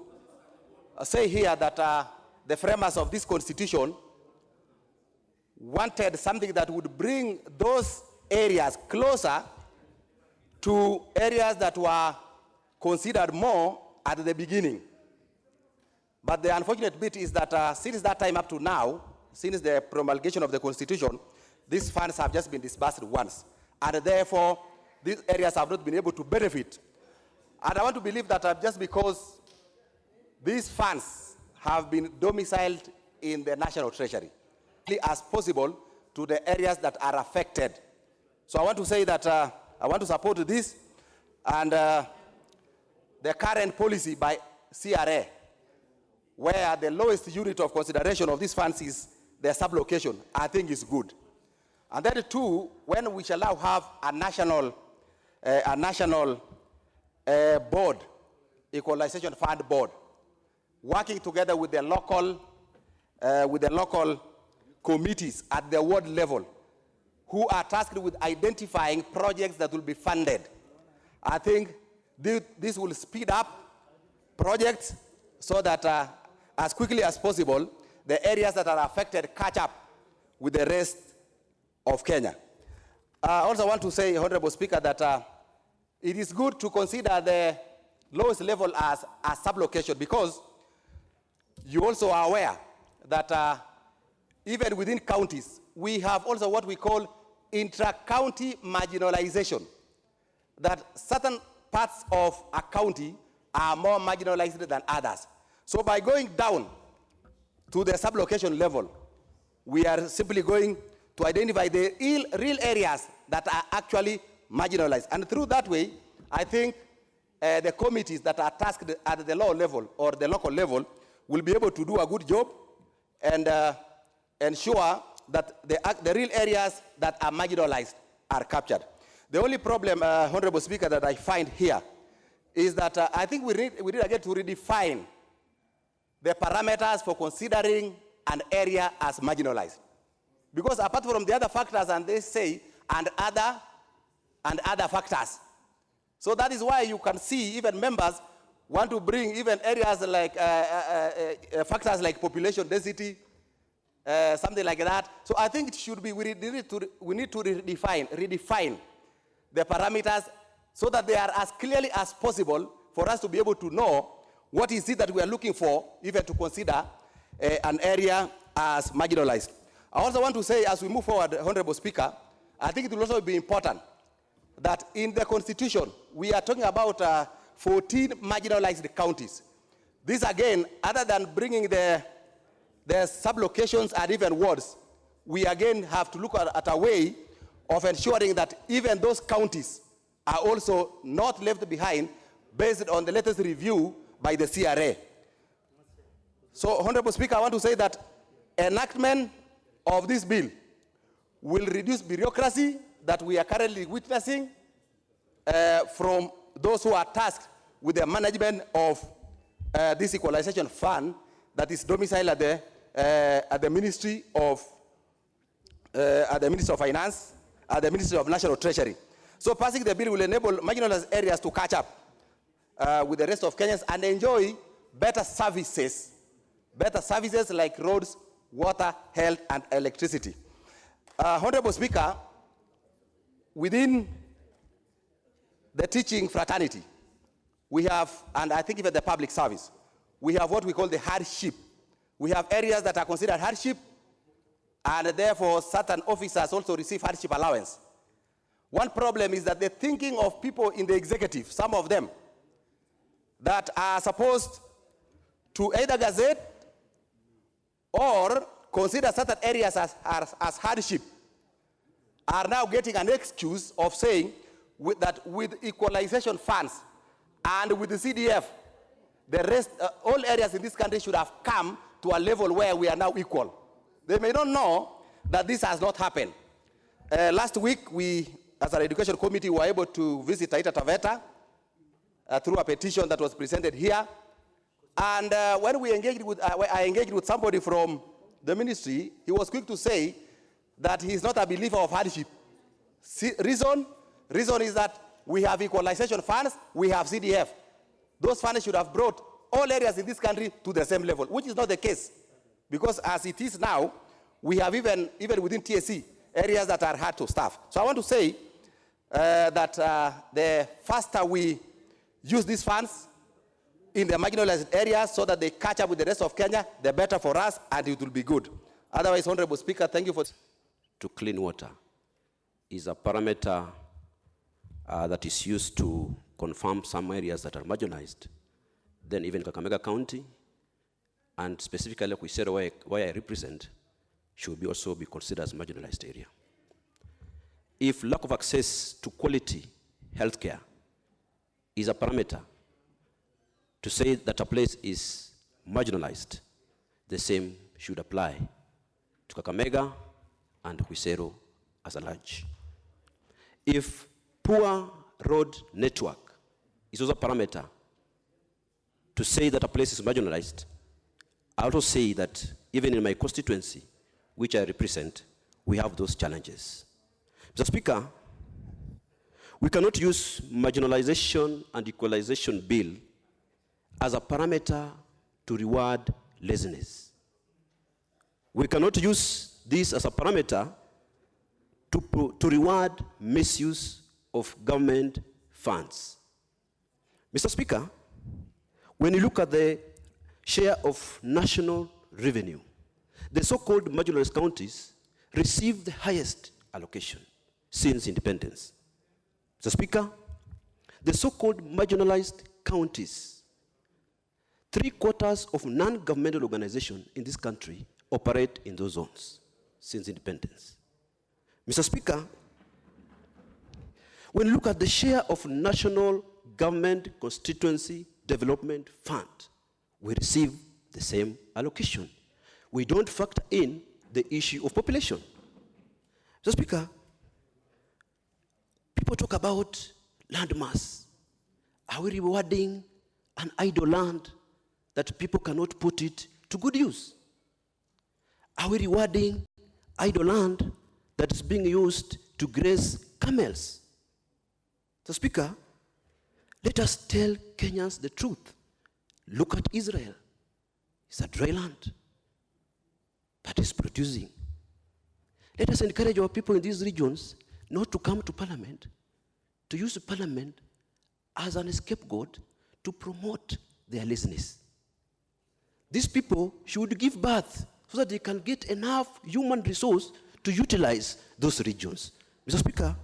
say here that the framers of this constitution wanted something that would bring those areas closer to areas that were considered more at the beginning. But the unfortunate bit is that since that time up to now, since the promulgation of the constitution, these funds have just been disbursed once. And therefore, these areas have not been able to benefit. And I want to believe that just because these funds have been domiciled in the National Treasury, as possible to the areas that are affected. So I want to say that I want to support this, and the current policy by CRA, where the lowest unit of consideration of these funds is their sublocation, I think is good. And then too, when we shall now have a national board, Equalization Fund Board, working together with the local committees at the ward level, who are tasked with identifying projects that will be funded. I think this will speed up projects so that as quickly as possible, the areas that are affected catch up with the rest of Kenya. I also want to say, Honorable Speaker, that it is good to consider the lowest level as a sublocation, because you also are aware that even within counties, we have also what we call intra-county marginalization, that certain parts of a county are more marginalized than others. So by going down to the sublocation level, we are simply going to identify the real areas that are actually marginalized. And through that way, I think the committees that are tasked at the lower level or the local level will be able to do a good job and ensure that the real areas that are marginalized are captured. The only problem, Honorable Speaker, that I find here is that I think we need again to redefine the parameters for considering an area as marginalized. Because apart from the other factors, and they say, and other factors. So that is why you can see even members want to bring even areas like factors like population density, something like that. So I think it should be, we need to redefine the parameters so that they are as clearly as possible for us to be able to know what is it that we are looking for, even to consider an area as marginalized. I also want to say, as we move forward, Honorable Speaker, I think it will also be important that in the Constitution, we are talking about 14 marginalized counties. This again, other than bringing the sublocations and even wards, we again have to look at a way of ensuring that even those counties are also not left behind based on the latest review by the CRA. So, Honorable Speaker, I want to say that enactment of this bill will reduce bureaucracy that we are currently witnessing from those who are tasked with the management of this equalization fund that is domiciled at the the Ministry of Finance, at the Ministry of National Treasury. So passing the bill will enable marginalized areas to catch up with the rest of Kenyans and enjoy better services like roads, water, health, and electricity. Honorable Speaker, within the teaching fraternity, we have, and I think even the public service, we have what we call the hardship. We have areas that are considered hardship, and therefore certain officers also receive hardship allowance. One problem is that the thinking of people in the executive, some of them, that are supposed to either gazette or consider certain areas as hardship, are now getting an excuse of saying that with equalization funds and with the CDF, the rest, all areas in this country should have come to a level where we are now equal. They may not know that this has not happened. Last week, we, as an education committee, were able to visit Taita Taveta through a petition that was presented here. And when we engaged with, I engaged with somebody from the ministry, he was quick to say that he is not a believer of hardship. Reason is that we have equalization funds, we have CDF. Those funds should have brought all areas in this country to the same level, which is not the case. Because as it is now, we have even within TSC, areas that are hard to staff. So I want to say that the faster we use these funds in the marginalized areas so that they catch up with the rest of Kenya, the better for us, and it will be good. Otherwise, Honorable Speaker, thank you for... To clean water is a parameter that is used to confirm some areas that are marginalized. Then even Kakamega County, and specifically Quisero, where I represent, should also be considered as marginalized area. If lack of access to quality healthcare is a parameter to say that a place is marginalized, the same should apply to Kakamega and Quisero as a large. If poor road network is also a parameter to say that a place is marginalized, I also say that even in my constituency, which I represent, we have those challenges. Mr. Speaker, we cannot use marginalization and equalization bill as a parameter to reward laziness. We cannot use this as a parameter to reward misuse of government funds. Mr. Speaker, when you look at the share of national revenue, the so-called marginalized counties receive the highest allocation since independence. Mr. Speaker, the so-called marginalized counties, 3/4 of non-governmental organizations in this country operate in those zones since independence. Mr. Speaker, when you look at the share of national government constituency development fund, we receive the same allocation. We don't factor in the issue of population. Mr. Speaker, people talk about land mass. Are we rewarding an idle land that people cannot put it to good use? Are we rewarding idle land that is being used to graze camels? So, Speaker, let us tell Kenyans the truth. Look at Israel. It's a dry land, but it's producing. Let us encourage our people in these regions not to come to Parliament, to use Parliament as an scapegoat to promote their laziness. These people should give birth so that they can get enough human resource to utilize those regions. Mr. Speaker,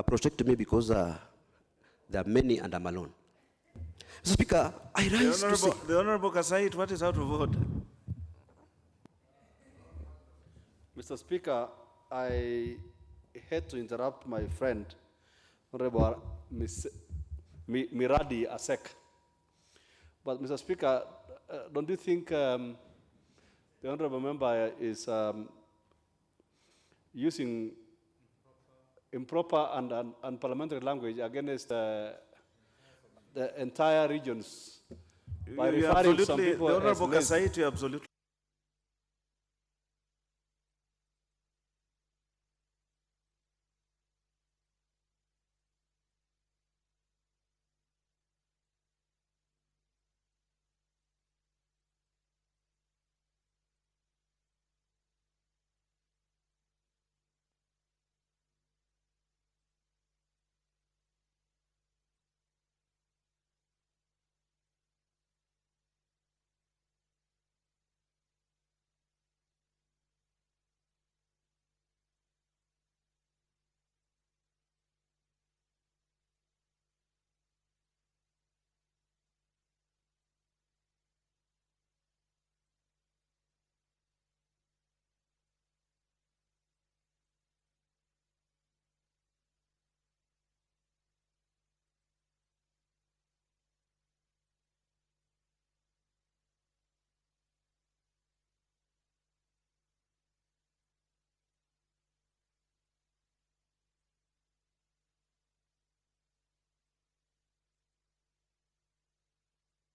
protect me because there are many and I'm alone. Mr. Speaker, I rise to say... The Honorable Kasait, what is out of order? Mr. Speaker, I had to interrupt my friend, Honorable Miradi Asek. But, Mr. Speaker, don't you think the Honorable Member is using improper and unparliamentary language against the entire regions by You referring some absolutely, people the as Honorable lazy. Kasait, you absolutely.